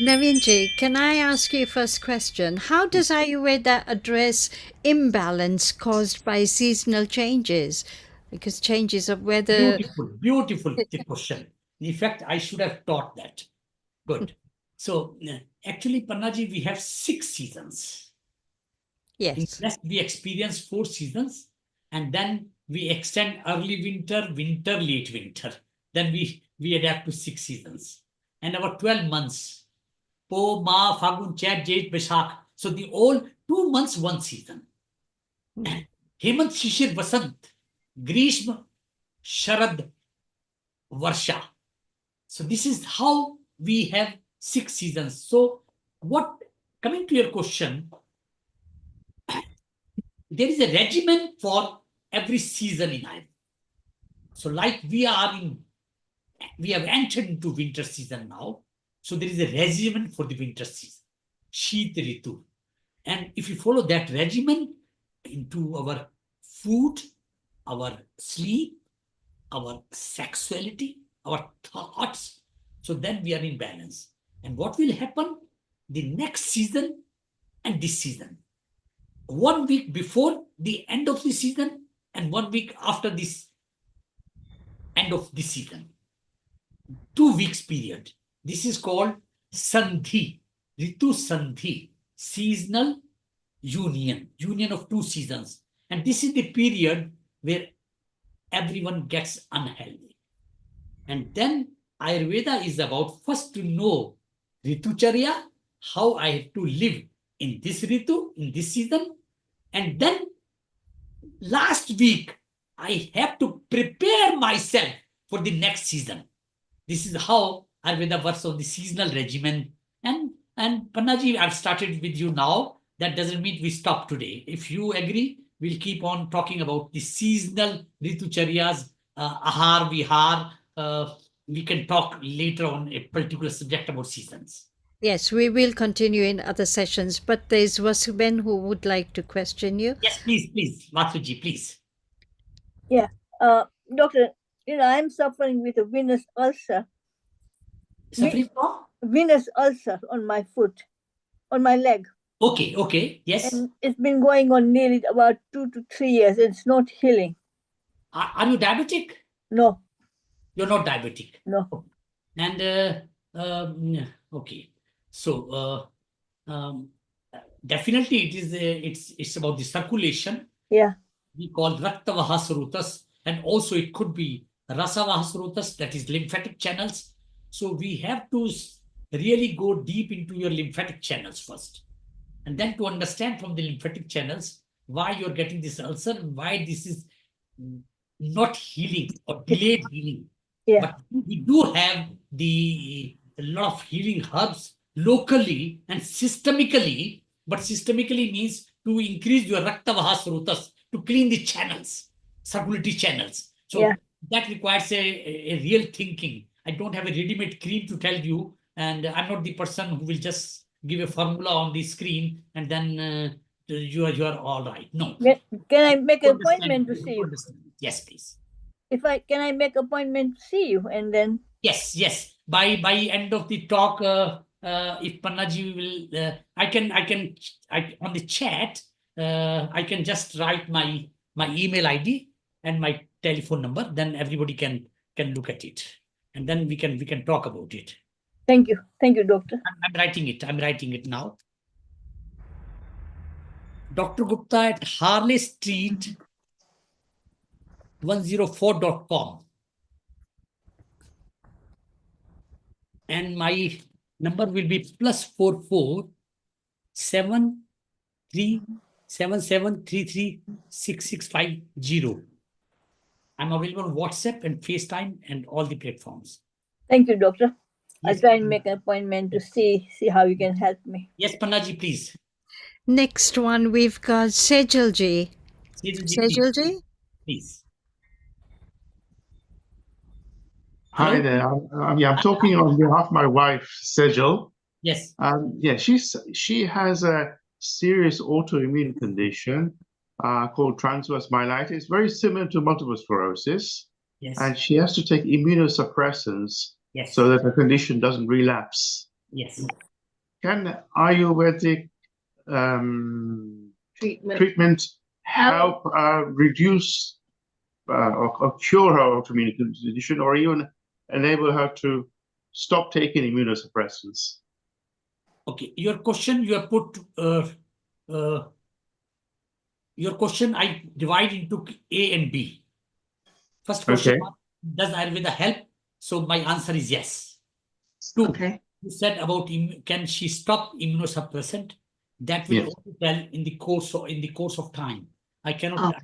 Naveenji, can I ask you first question? How does Ayurveda address imbalance caused by seasonal changes? Because changes of weather. Beautiful question. In fact, I should have taught that. Good. So actually, Pannaji, we have 6 seasons. Yes. In West, we experience 4 seasons, and then we extend early winter, late winter. Then we adapt to 6 seasons. And our 12 months, Po, Ma, Fagun, Chat, Jait, Baishakh. So the all 2 months, 1 season. Hemant, Shishir, Vasant, Grishma, Sharad, Varsha. So this is how we have 6 seasons. So coming to your question, there is a regimen for every season in Ayurveda. So like we have entered into winter season now. So there is a regimen for the winter season, Sheet Ritu. And if you follow that regimen into our food, our sleep, our sexuality, our thoughts, so then we are in balance. And what will happen? the next season and this season. 1 week before the end of the season and 1 week after this end of the season. 2 weeks period. This is called Sandhi, Ritu Sandhi, seasonal union of 2 seasons. And this is the period where everyone gets unhealthy. And then Ayurveda is about first to know Ritucharya, how I have to live in this Ritu, in this season. And then last week, I have to prepare myself for the next season. This is how Ayurveda works on the seasonal regimen. And Pannaji, I've started with you now. That doesn't mean we stop today. If you agree, we'll keep on talking about the seasonal Ritucharyas, Ahar, Vihar. We can talk later on a particular subject about seasons. Yes, we will continue in other sessions, but there's Vasuben who would like to question you. Yes, please, Matsuji, please. Yeah, doctor, I'm suffering with a venous ulcer. Suffering from? Venous ulcer on my foot, on my leg. Okay, yes. And it's been going on nearly about 2 to 3 years. And it's not healing. Are you diabetic? No. You're not diabetic. No. And okay, so definitely it is it's about the circulation. Yeah. We call Raktavaha Srutas, and also it could be Rasavaha Srutas, that is lymphatic channels. So we have to really go deep into your lymphatic channels first, and then to understand from the lymphatic channels why you're getting this ulcer and why this is not healing or delayed healing. Yeah. But we do have a lot of healing herbs locally and systemically, but systemically means to increase your Raktavaha Srutas, to clean the channels, circulatory channels. So Yeah. that requires a real thinking. I don't have a ready-made cream to tell you, and I'm not the person who will just give a formula on the screen and then you are all right. No. Can I make an Understand- appointment to see you? understand. Yes, please. Can I make appointment to see you and then? Yes. By end of the talk, if Pannaji will, I can on the chat, I can just write my email ID and my telephone number. Then everybody can look at it, and then we can talk about it. Thank you, doctor. I'm writing it. I'm writing it now. Dr. Gupta at Harley Street 104.com. And my number will be +44 7377336650. I'm available on WhatsApp and FaceTime and all the platforms. Thank you, doctor. I'll Yes. try and make an appointment to see how you can help me. Yes, Pannaji, please. Next one, we've got Sejal-ji. Sejal-ji? Please. Hi Hello? there. I'm talking on behalf of my wife, Sejal. Yes. She has a serious autoimmune condition called transverse myelitis, very similar to multiple sclerosis, Yes. and she has to take immunosuppressants Yes. so that the condition doesn't relapse. Yes. Can Ayurvedic treatment help reduce or cure her autoimmune condition, or even enable her to stop taking immunosuppressants? Okay. Your question you have put. Your question I divide into A and B. First question: Okay. Does Ayurveda help? So my answer is yes. 2. Okay. You said about can she stop immunosuppressant? That will Yes. also tell in the course of time. I cannot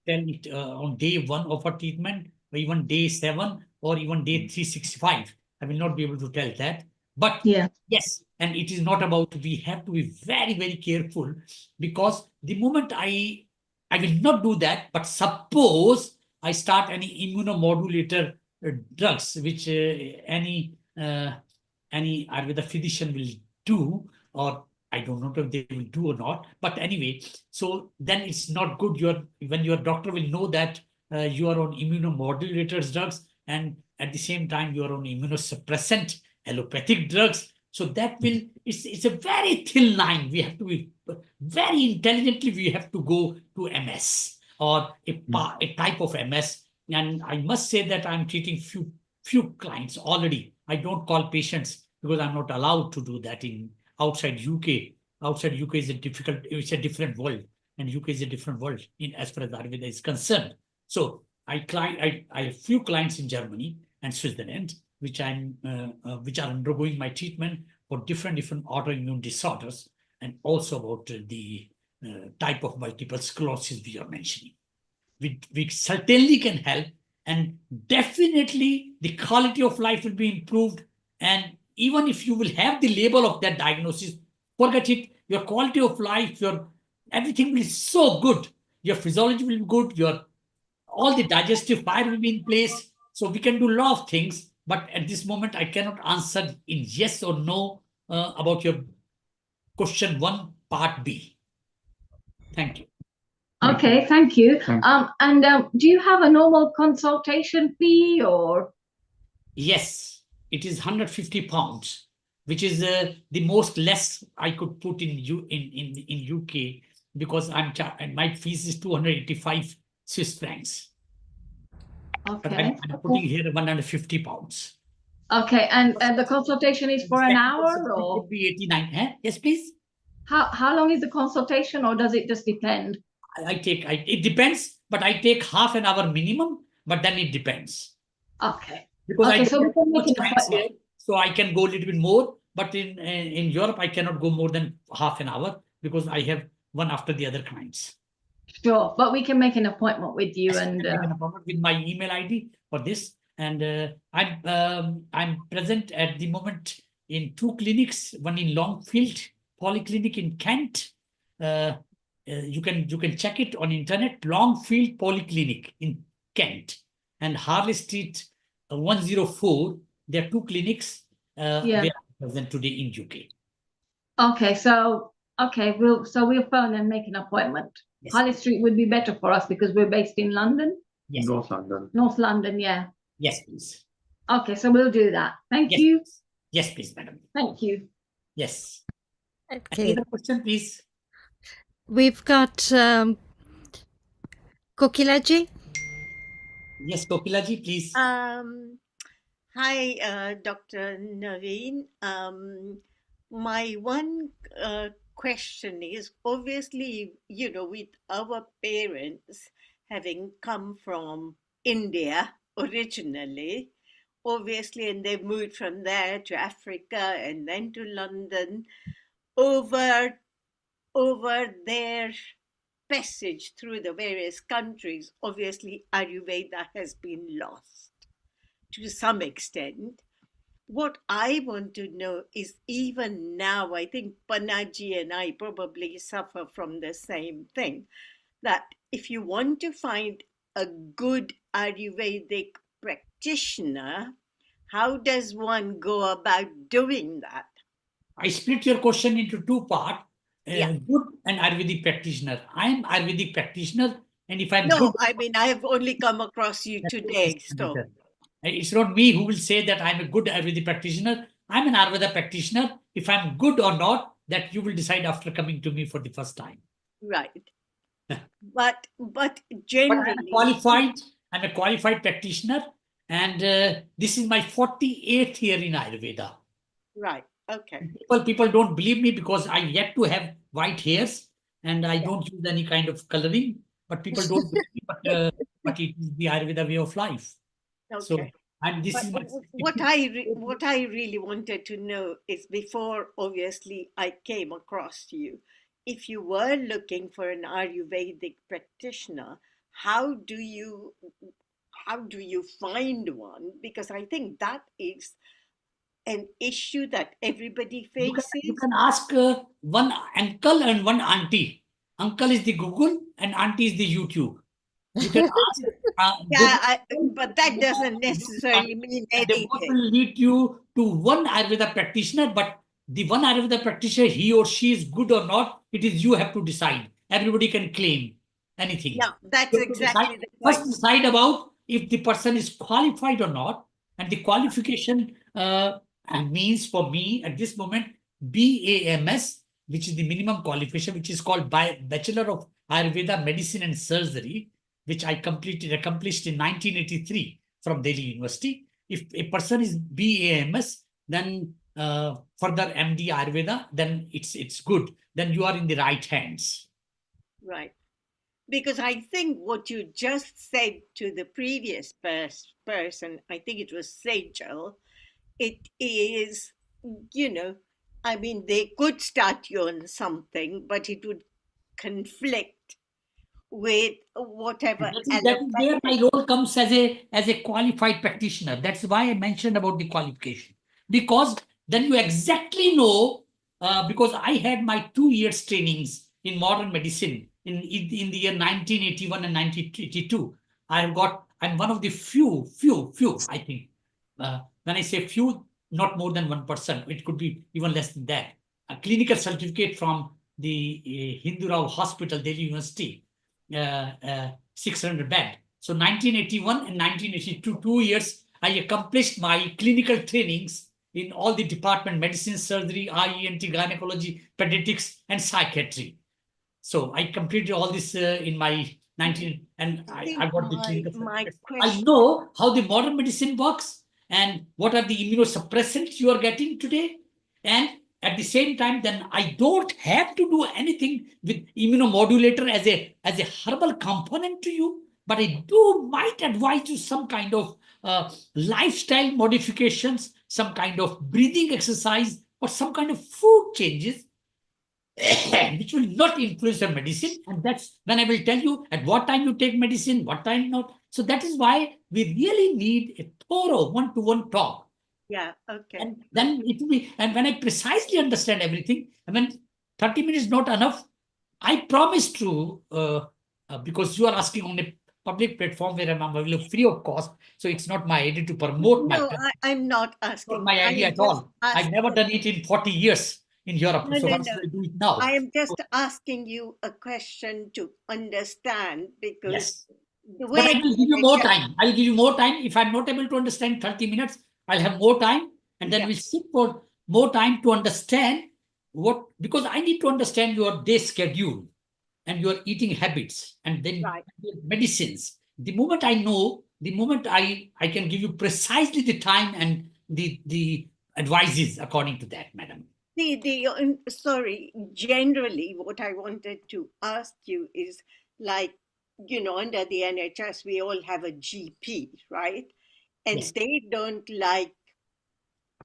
tell it on day 1 of a treatment, or even day 7, or even day 365. I will not be able to tell that. But yes, and it is not about. We have to be very, very careful, because the moment I will not do that. But suppose I start any immunomodulator drugs, which any Ayurveda physician will do, or I don't know if they will do or not. But anyway, so then it's not good. When your doctor will know that you are on immunomodulators drugs, and at the same time you are on immunosuppressant allopathic drugs, So that will, it's a very thin line. We have to be very intelligently, we have to go to MS or a type of MS. And I must say that I'm treating few clients already. I don't call patients because I'm not allowed to do that in outside UK. Outside UK is it's a different world, and UK is a different world in as far as Ayurveda is concerned. So I have few clients in Germany and Switzerland, which which are undergoing my treatment for different autoimmune disorders, and also about the type of multiple sclerosis we are mentioning. We certainly can help, and definitely the quality of life will be improved. And even if you will have the label of that diagnosis, forget it. Your quality of life, your everything will be so good. Your physiology will be good. All the digestive fire will be in place. So we can do a lot of things. But at this moment, I cannot answer in yes or no about your question 1, part B. Thank you. Okay, thank you. Thank And do you have a normal consultation fee or? Yes, it is 150 pounds, which is the most less I could put in UK, because and my fees is 285 Swiss francs. But Okay. I'm putting here 150 pounds. Okay, and the consultation is for an hour, or Would be 89. Eh? Yes, please. how long is the consultation, or does it just depend? It depends, but I take half an hour minimum, but then it depends. Okay. Because Okay, I so we don't can have make much an time here, appointment. so I can go a little bit more. But in Europe, I cannot go more than half an hour because I have one after the other clients. Sure, but we can make an appointment with you, and I make an appointment with my email ID for this, and I'm present at the moment in 2 clinics, one in Longfield Polyclinic in Kent. You can check it on internet. Longfield Polyclinic in Kent, and Harley Street 104. There are 2 clinics Yeah. where I'm present today in UK. okay, so we'll phone and make an appointment. Yes. Harley Street would be better for us because we're based in London, Yes, North London. North London. Yeah. yes, please. Okay, so we'll do that. Thank Yes, you. please. Yes, please, madam. Thank you. Yes. Okay, Any other question, please? we've got Kokilaji. Yes, Kokilaji, please. Hi, Dr. Naveen. My one question is, obviously, with our parents having come from India originally, obviously, and they moved from there to Africa and then to London, over their passage through the various countries, obviously Ayurveda has been lost to some extent. What I want to know is, even now, I think Panaji and I probably suffer from the same thing, that if you want to find a good Ayurvedic practitioner, how does one go about doing that? I split your question into 2 parts. Yeah. Good and Ayurvedic practitioner. I am Ayurvedic practitioner, and if I'm No, good, I mean, I have only come across you today, so. It's not me who will say that I'm a good Ayurvedic practitioner. I'm an Ayurveda practitioner. If I'm good or not, that you will decide after coming to me for the first time. Right. But But generally, I'm a qualified practitioner, and this is my 48th year in Ayurveda. right. Okay. People don't believe me because I yet to have white hairs, and I don't use any kind of coloring. But people don't believe me, but it is the Ayurveda way of life. So, Okay. and this But is my what I really wanted to know is, before obviously I came across you, if you were looking for an Ayurvedic practitioner, how do you find one? Because I think that is an issue that everybody you faces. can ask one uncle and one auntie. Uncle is the Google and auntie is the YouTube. You can ask. Yeah, but that doesn't necessarily mean They both anything. will lead you to one Ayurveda practitioner, but the one Ayurveda practitioner, he or she is good or not, it is you have to decide. Everybody can claim anything. Yeah, that's You have to exactly decide. the point. First, decide about if the person is qualified or not, and the qualification and means for me at this moment BAMS, which is the minimum qualification, which is called by Bachelor of Ayurveda Medicine and Surgery, which I accomplished in 1983 from Delhi University. If a person is BAMS, then further MD Ayurveda, then it's good. Then you are in the right hands. Right. Because I think what you just said to the previous person, I think it was Sejal, it is, I mean, they could start you on something, but it would conflict with whatever That is where my allopathic. role comes as a qualified practitioner. That's why I mentioned about the qualification, because then you exactly know. Because I had my 2 years trainings in modern medicine in the year 1981 and 1982. I'm one of the few. I think when I say few, not more than 1%. It could be even less than that. A clinical certificate from the Hindu Rao Hospital, Delhi University. 600 bed. So 1981 and 1982, 2 years, I accomplished my clinical trainings in all the department, medicine, surgery, ENT, gynecology, pediatrics, and psychiatry. So I completed all this in my 19, and I I think got the my clinical my certificate. I question, know how the modern medicine works and what are the immunosuppressants you are getting today. And at the same time, then I don't have to do anything with immunomodulator as a herbal component to you, but I do might advise you some kind of lifestyle modifications, some kind of breathing exercise, or some kind of food changes which will not influence your medicine. And that's when I will tell you at what time you take medicine, what time not. So that is why we really need a thorough one-to-one talk. yeah, okay. And then it will be, and when I precisely understand everything, and when 30 minutes not enough, I promise to, because you are asking on a public platform where I'm available free of cost, so it's not my idea to promote my, No, I'm not not asking. my I idea am at just all. I've never done it in 40 years in Europe, no, so no, why no. should I do it now? I am just asking you a question to understand, because Yes. the But I way will give you more time. I will give you more time. If I'm not able to understand 30 minutes, I'll have more time. And then yeah, we'll sit for more time to understand what, because I need to understand your day schedule and your eating habits and then right. your medicines. The moment I know, the moment I can give you precisely the time and the advices according to that, madam. Sorry, generally, what I wanted to ask you is, like, under the NHS, we all have a GP, right? Yes. And they don't like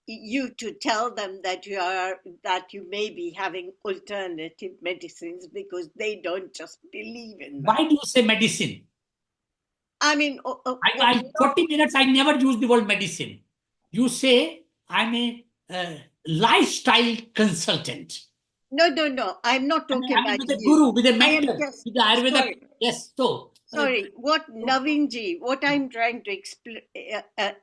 you to tell them that you may be having alternative medicines, because they don't just believe in Why that. do you say medicine? I mean, 40 minutes, I never use the word medicine. You say I'm a lifestyle consultant. no, I'm not talking I mean, about with a you. guru, with a I am mentor, just with the Ayurveda. sorry. Yes, so. Sorry, what Naveenji, what I'm trying to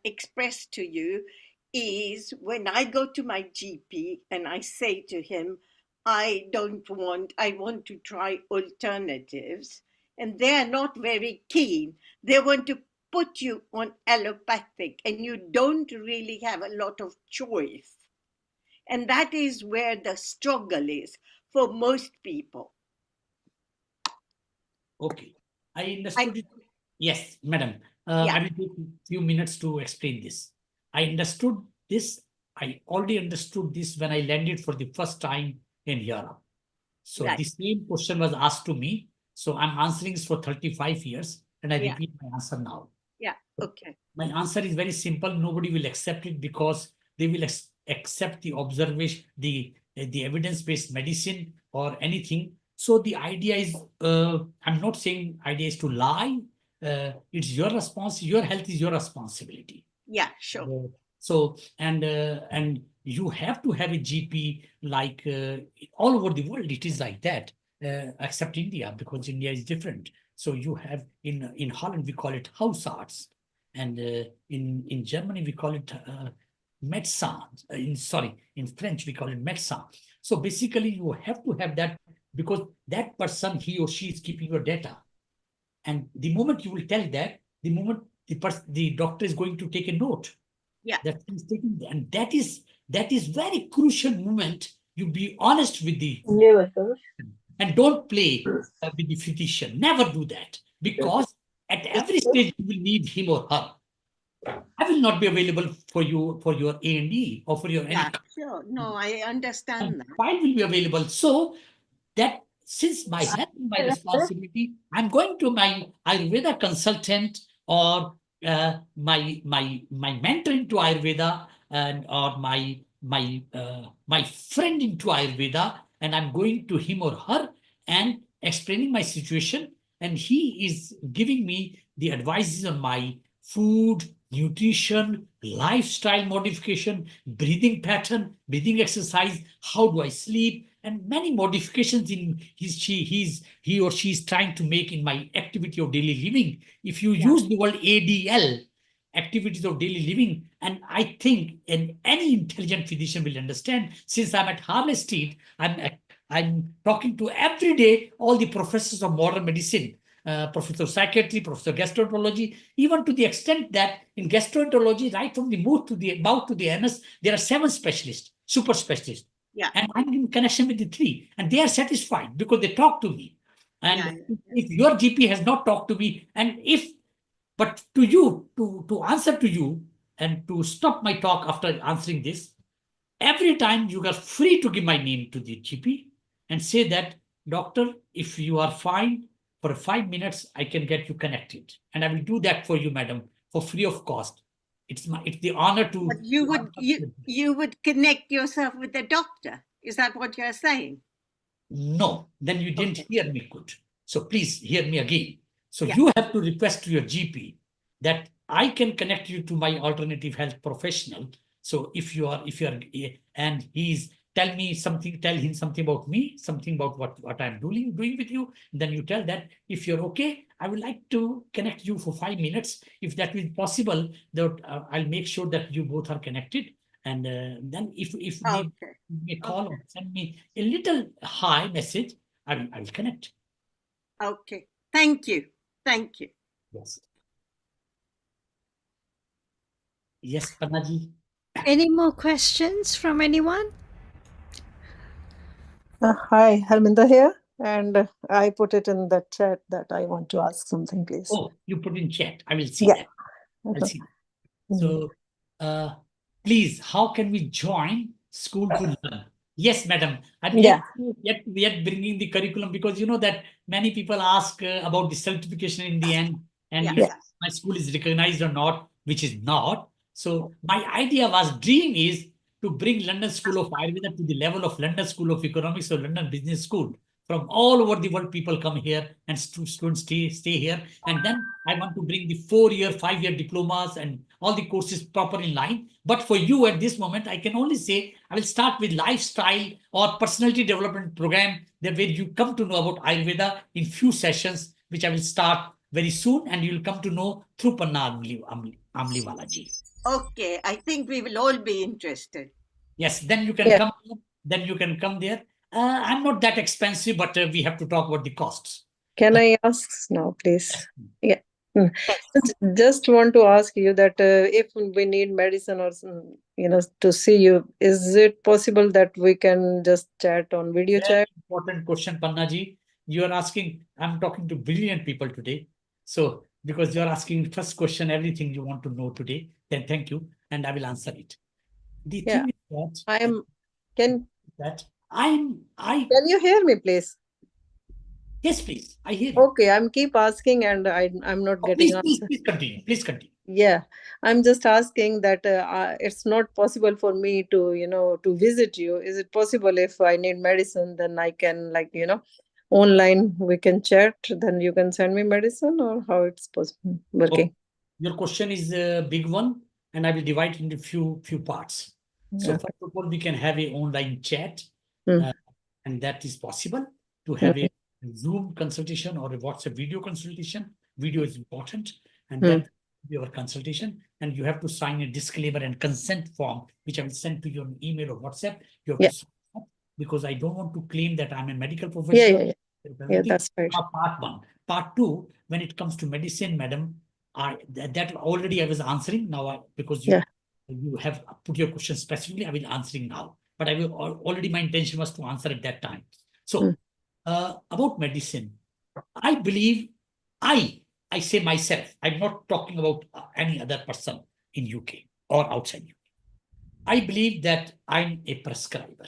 express to you is, when I go to my GP and I say to him, I want to try alternatives, and they're not very keen. They want to put you on allopathic, and you don't really have a lot of choice. And that is where the struggle is for most people. Okay, I I, understood it. Yes, madam. yeah, I will take a few minutes to explain this. I understood this. I already understood this when I landed for the first time in Europe. So right. the same question was asked to me. So I'm answering this for 35 years, and I Yeah, repeat my answer now. yeah, okay. My answer is very simple. Nobody will accept it because they will accept the observation, the evidence-based medicine or anything. So the idea is, I'm not saying idea is to lie. It's your response. Your health is your responsibility. Yeah, sure. So and you have to have a GP like all over the world. It is like that, except India, because India is different. So you have in Holland we call it Hausarts, and in Germany we call it médecin. In French we call it médecin. So basically you have to have that, because that person, he or she, is keeping your data, and the moment you will tell that, the moment the doctor is going to take a note. Yeah. That he's taking, and that is very crucial moment. You be honest with the Never, sir. and don't play with the physician. Never do that, because at every stage you will need him or her. I will not be available for you for your A&E or for your Yeah, any. sure. No, I understand that. File will be available. So that since my health is my responsibility, I'm going to my Ayurveda consultant or my mentor into Ayurveda, and or my friend into Ayurveda, and I'm going to him or her and explaining my situation, and he is giving me the advices on my food, nutrition, lifestyle modification, breathing pattern, breathing exercise, how do I sleep, and many modifications in he or she is trying to make in my activity of daily living. If you use the word ADL, activities of daily living, and I think any intelligent physician will understand. Since I'm at Harley Street, I'm talking to every day all the professors of modern medicine, professor of psychiatry, professor of gastroenterology, even to the extent that in gastroenterology, right from the mouth to the anus, there are 7 specialists, super specialists. Yeah. And I'm in connection with the 3, and they are satisfied because they talk to me. And Yeah. if your GP has not talked to me, and if, but to you, to answer to you, and to stop my talk after answering this, every time you are free to give my name to the GP and say that, doctor, if you are fine for 5 minutes, I can get you connected. And I will do that for you, madam, for free of cost. It's the honor to. But you would connect yourself with the doctor. Is that what you're saying? No, then you didn't hear me good. So please hear me again. So Yeah. you have to request to your GP that I can connect you to my alternative health professional. So if you are, and he's tell him something about me, something about what I'm doing with you. Then you tell that if you're okay, I would like to connect you for 5 minutes. If that is possible, that I'll make sure that you both are connected. And then if need, Okay. may call or send me a little hi message, I will connect. Okay. Thank you. Thank you. Yes. Yes, Panaji. Any more questions from anyone? Hi, Harminder here, and I put it in the chat that I want to ask something, please. Oh, you put in chat. I will see Yeah. that. I'll see that. So, please, how can we join school to learn? Yes, madam. I'm Yeah. yet bringing the curriculum, because you know that many people ask about the certification in the end, and Yeah. if my school is recognized or not, which is not. So my dream is to bring London School of Ayurveda to the level of London School of Economics or London Business School. From all over the world, people come here and students stay here. And then I want to bring the 4-year, 5-year diplomas and all the courses proper in line. But for you at this moment, I can only say I will start with lifestyle or personality development program, where you come to know about Ayurveda in few sessions, which I will start very soon, and you will come to know through Panna Amliwala ji. Okay. I think we will all be interested. Yes, then you can come. Then you can come there. I'm not that expensive, but we have to talk about the costs. Can I ask now, please? Yeah. Just want to ask you that if we need medicine or to see you, is it possible that we can just chat on video chat? Important question, Pannaji. You are asking. I'm talking to brilliant people today. So because you are asking first question, everything you want to know today, then thank you, and I will answer it. The thing is that Can Can you hear me, please? Yes, please. I hear you. Okay, I'm keep asking and I'm not getting answer. Please continue. Please continue. Yeah, I'm just asking that it's not possible for me to to visit you. Is it possible if I need medicine, then I can online we can chat, then you can send me medicine, or how it's possible working? Okay. Your question is a big one, and I will divide into few parts. So first of all, we can have a online chat, and that is possible to have a Zoom consultation or a WhatsApp video consultation. Video is important, and then your consultation, and you have to sign a disclaimer and consent form, which I will send to your email or WhatsApp. You have to sign that, because I don't want to claim that I'm a medical professional. Yeah, that's right. Part 1. Part 2, when it comes to medicine, madam, that already I was answering. Now, because you you have put your question specifically, I will answering now. But I will already my intention was to answer at that time. So about medicine, I believe I say myself, I'm not talking about any other person in UK or outside UK. I believe that I'm a prescriber.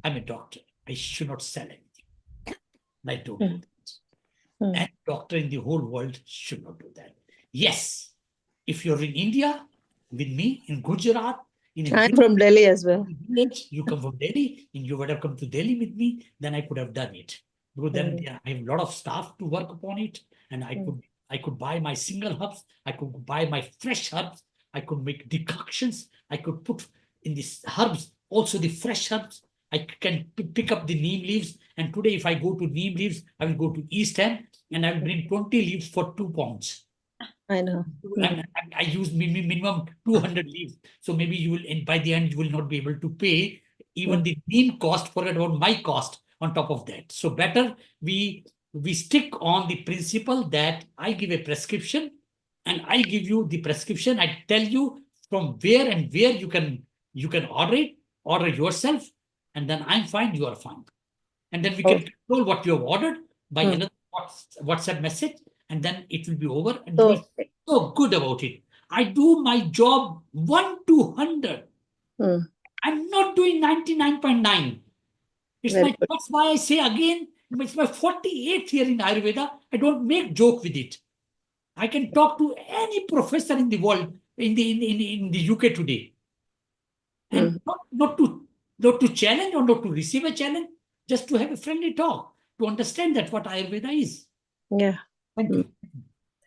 I'm a doctor. I should not sell anything. I don't do that. And doctor in the whole world should not do that. Yes, if you're in India with me, in Gujarat, I'm from Delhi as well. village, you come from Delhi, and you would have come to Delhi with me, then I could have done it. Because then I have a lot of staff to work upon it, and I could buy my single herbs, I could buy my fresh herbs, I could make decoctions, I could put in these herbs also the fresh herbs. I can pick up the neem leaves, and today if I go to neem leaves, I will go to East End and I will bring 20 leaves for 2 pounds. I know. And I use minimum 200 leaves. So maybe you will, and by the end, you will not be able to pay even the neem cost, forget about my cost on top of that. So better we stick on the principle that I give a prescription and I give you the prescription. I tell you from where and where you can order yourself, and then I'm fine, you are fine. And then we can control what you have ordered by another WhatsApp message, and then it will be over, and you will feel so good about it. I do my job 1 to 100. I'm not doing 99.9. That's why I say again, it's my 48th year in Ayurveda. I don't make joke with it. I can talk to any professor in the world, in the UK today. And not to challenge or not to receive a challenge, just to have a friendly talk, to understand that what Ayurveda is. Yeah. Thank you.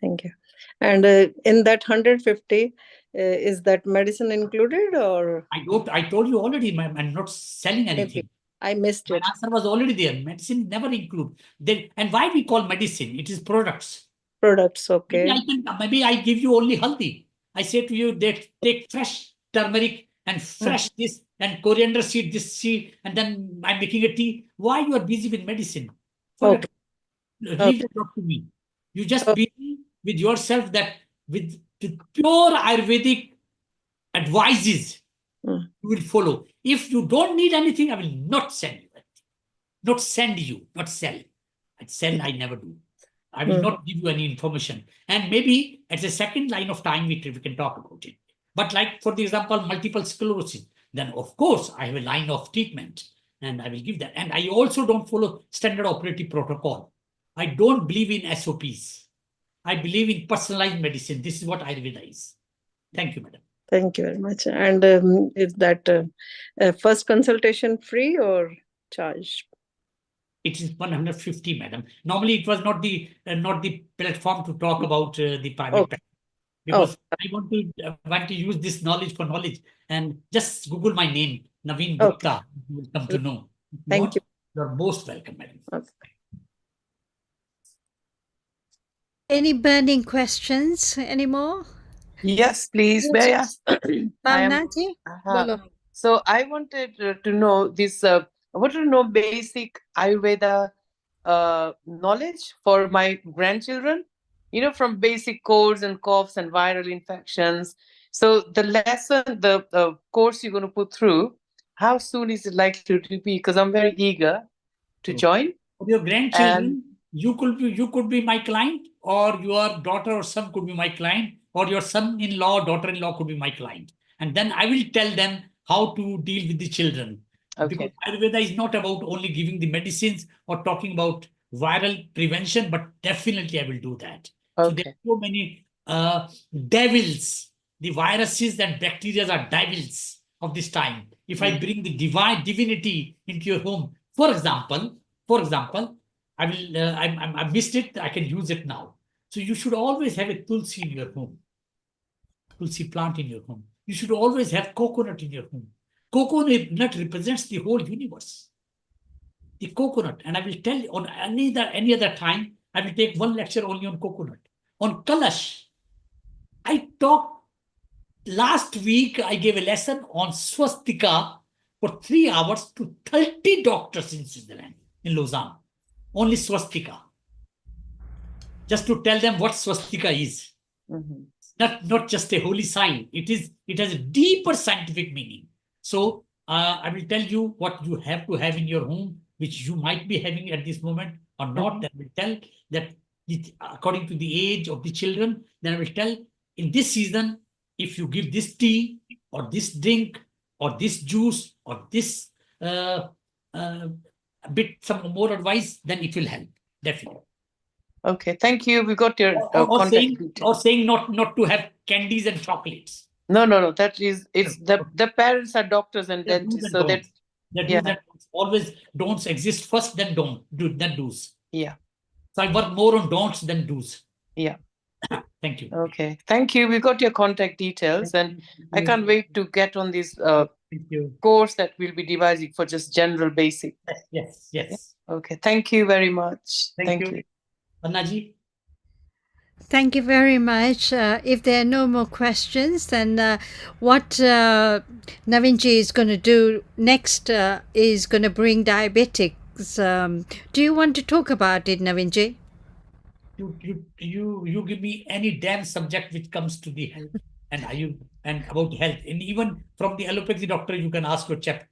Thank you. And in that 150, is that medicine included or? I told you already, I'm not selling anything. I missed it. My answer was already there. Medicine never include. And why we call medicine? It is products. Products, okay. Maybe I give you only haldi. I say to you that take fresh turmeric and fresh this and coriander seed, this seed, and then I'm making a tea. Why you are busy with medicine? Leave it up to me. You just be with yourself that with pure Ayurvedic advices you will follow. If you don't need anything, I will not send you. Not send you, not sell. I never do. I will not give you any information. And maybe at the second line of time, we can talk about it. But like, for the example, multiple sclerosis, then of course, I have a line of treatment and I will give that. And I also don't follow standard operative protocol. I don't believe in SOPs. I believe in personalized medicine. This is what Ayurveda is. Thank you, madam. Thank you very much. And is that first consultation free or charged? It is 150, madam. Normally, it was not the platform to talk about the private practice, because I want to use this knowledge for knowledge. And just Google my name, Naveen Gupta. You will come to know. Thank you. You're most welcome, madam. Any burning questions anymore? Yes, please. May I ask? So I wanted to know this. I wanted to know basic Ayurveda knowledge for my grandchildren. From basic colds and coughs and viral infections. So the lesson, the course you're going to put through, how soon is it likely to be? Because I'm very eager to join. For your grandchildren, you could be my client, or your daughter or son could be my client, or your son-in-law, daughter-in-law could be my client. And then I will tell them how to deal with the children. Because Ayurveda is not about only giving the medicines or talking about viral prevention, but definitely I will do that. So there are so many devils. The viruses and bacteria are devils of this time. If I bring the divinity into your home, for example, I will. I missed it. I can use it now. So you should always have a tulsi in your home. Tulsi plant in your home. You should always have coconut in your home. Coconut represents the whole universe. The coconut, and I will tell you on any other time, I will take one lecture only on coconut. On Kalash, I talked last week, I gave a lesson on swastika for 3 hours to 30 doctors in Switzerland, in Lausanne. Only swastika. Just to tell them what swastika is. not just a holy sign. It has a deeper scientific meaning. So I will tell you what you have to have in your home, which you might be having at this moment or not. Then I will tell that according to the age of the children. Then I will tell in this season, if you give this tea or this drink or this juice or this bit some more advice, then it will help definitely. Okay, thank you. We got your Or contact saying details. not to have candies and chocolates. No. That is, it's the parents are doctors and The do's dentists, and so that don'ts. The do's yeah. and don'ts. Always don'ts exist first, then then do's. Yeah. So I work more on don'ts than do's. Yeah. Thank you. Okay, thank you. We got your contact details, and I can't wait to get on this Thank you. course that we'll be devising for just general basic. Yes. Okay, thank you very much. Thank you. Pannaji. Thank you very much. If there are no more questions, then what Naveenji is going to do next is going to bring diabetics. Do you want to talk about it, Naveenji? You give me any damn subject which comes to the health and about health, and even from the allopathy doctor, you can ask your chap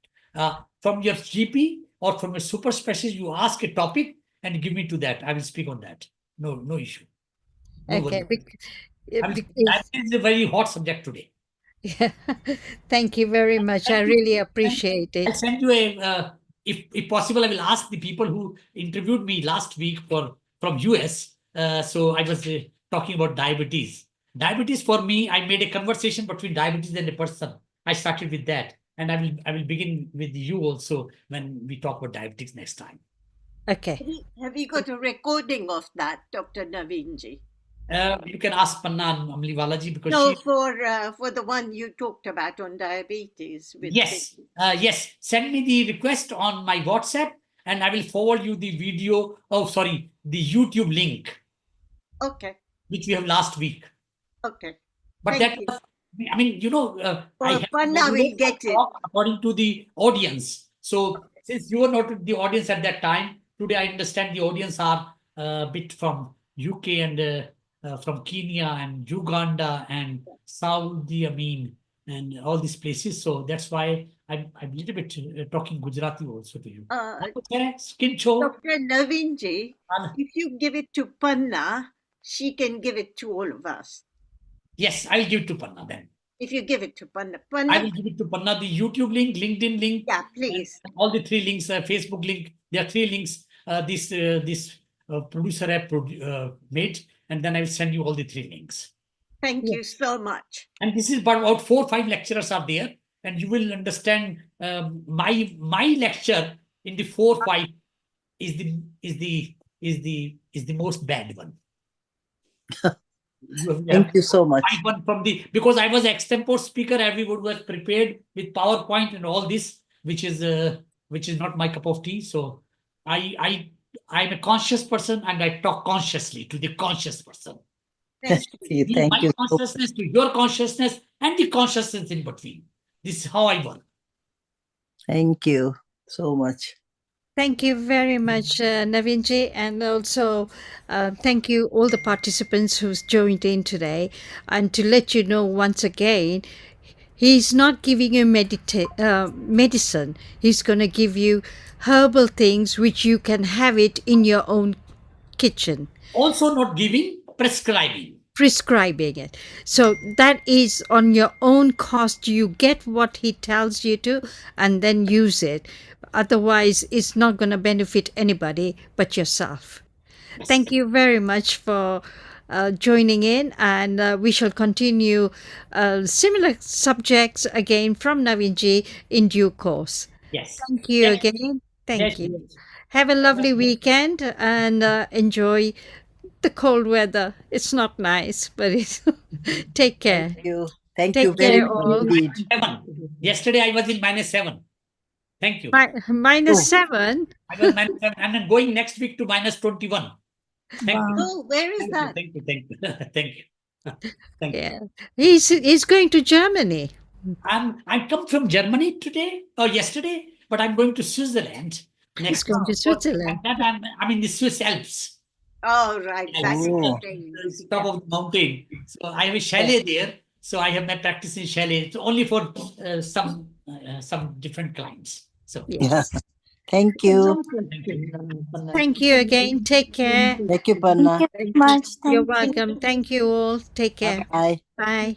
from your GP or from a super specialist. You ask a topic and give me to that. I will speak on that. No issue. No Okay. that is a very hot subject today. Yeah. Thank you very much. I really appreciate it. I'll send you a, if possible, I will ask the people who interviewed me last week from US. So I was talking about diabetes. Diabetes for me, I made a conversation between diabetes and a person. I started with that, and I will begin with you also when we talk about diabetes next time. Okay. Have you got a recording of that, Dr. Naveenji? You can ask Panna Amliwalaji because no, for the one you talked about on diabetes. Yes. Send me the request on my WhatsApp, and I will forward you the video. Oh, sorry, the YouTube link. Okay. Which we have last week. Okay. But Thank you. I mean, I have Panna will get it according to the audience. So since you were not the audience at that time, today I understand the audience are a bit from UK and from Kenya and Uganda and Saudi, and all these places. So that's why I'm a little bit talking Gujarati also to you. Dr. Naveenji, if you give it to Panna, she can give it to all of us. Yes, I'll give it to Panna then. If you give it to Panna. I will give it to Panna, the YouTube link, LinkedIn link. Yeah, please. All the 3 links, Facebook link. There are 3 links this producer app made, and then I will send you all the 3 links. Thank you so much. And this is about 4 or 5 lecturers are there, and you will understand my lecture in the 4 or 5 is the most bad one. Thank you so much. Because I was extempore speaker, everyone was prepared with PowerPoint and all this, which is not my cup of tea. So I'm a conscious person, and I talk consciously to the conscious person. Thank you. My consciousness to your consciousness and the consciousness in between. This is how I work. Thank you so much. Thank you very much, Naveenji, and also thank you all the participants who's joined in today. And to let you know once again, he's not giving you medicine. He's going to give you herbal things which you can have it in your own kitchen. Also not giving, prescribing it. So that is on your own cost. You get what he tells you to and then use it. Otherwise, it's not going to benefit anybody but yourself. Yes. Thank you very much for joining in, and we shall continue similar subjects again from Naveenji in due course. Yes. Thank you again. Thank you. Have a lovely weekend and enjoy the cold weather. It's not nice, but take care. Thank you. Thank you very much indeed. Yesterday I was in -7. Thank you. -7? I was -7. And then going next week to -21. Thank you. Oh, where is that? Thank you. Thank you. Thank you. He's going to Germany. I come from Germany today or yesterday, but I'm going to Switzerland. He's going to Switzerland. I'm in the Swiss Alps. Oh, right. That is Oh. very Top of the mountain. So I have a chalet there. So I have my practice in chalet. It's only for some different clients. So Yeah. Thank you. Thank you again. Take care. Thank you, Panna. You're welcome. Thank you all. Take care. Bye. Bye.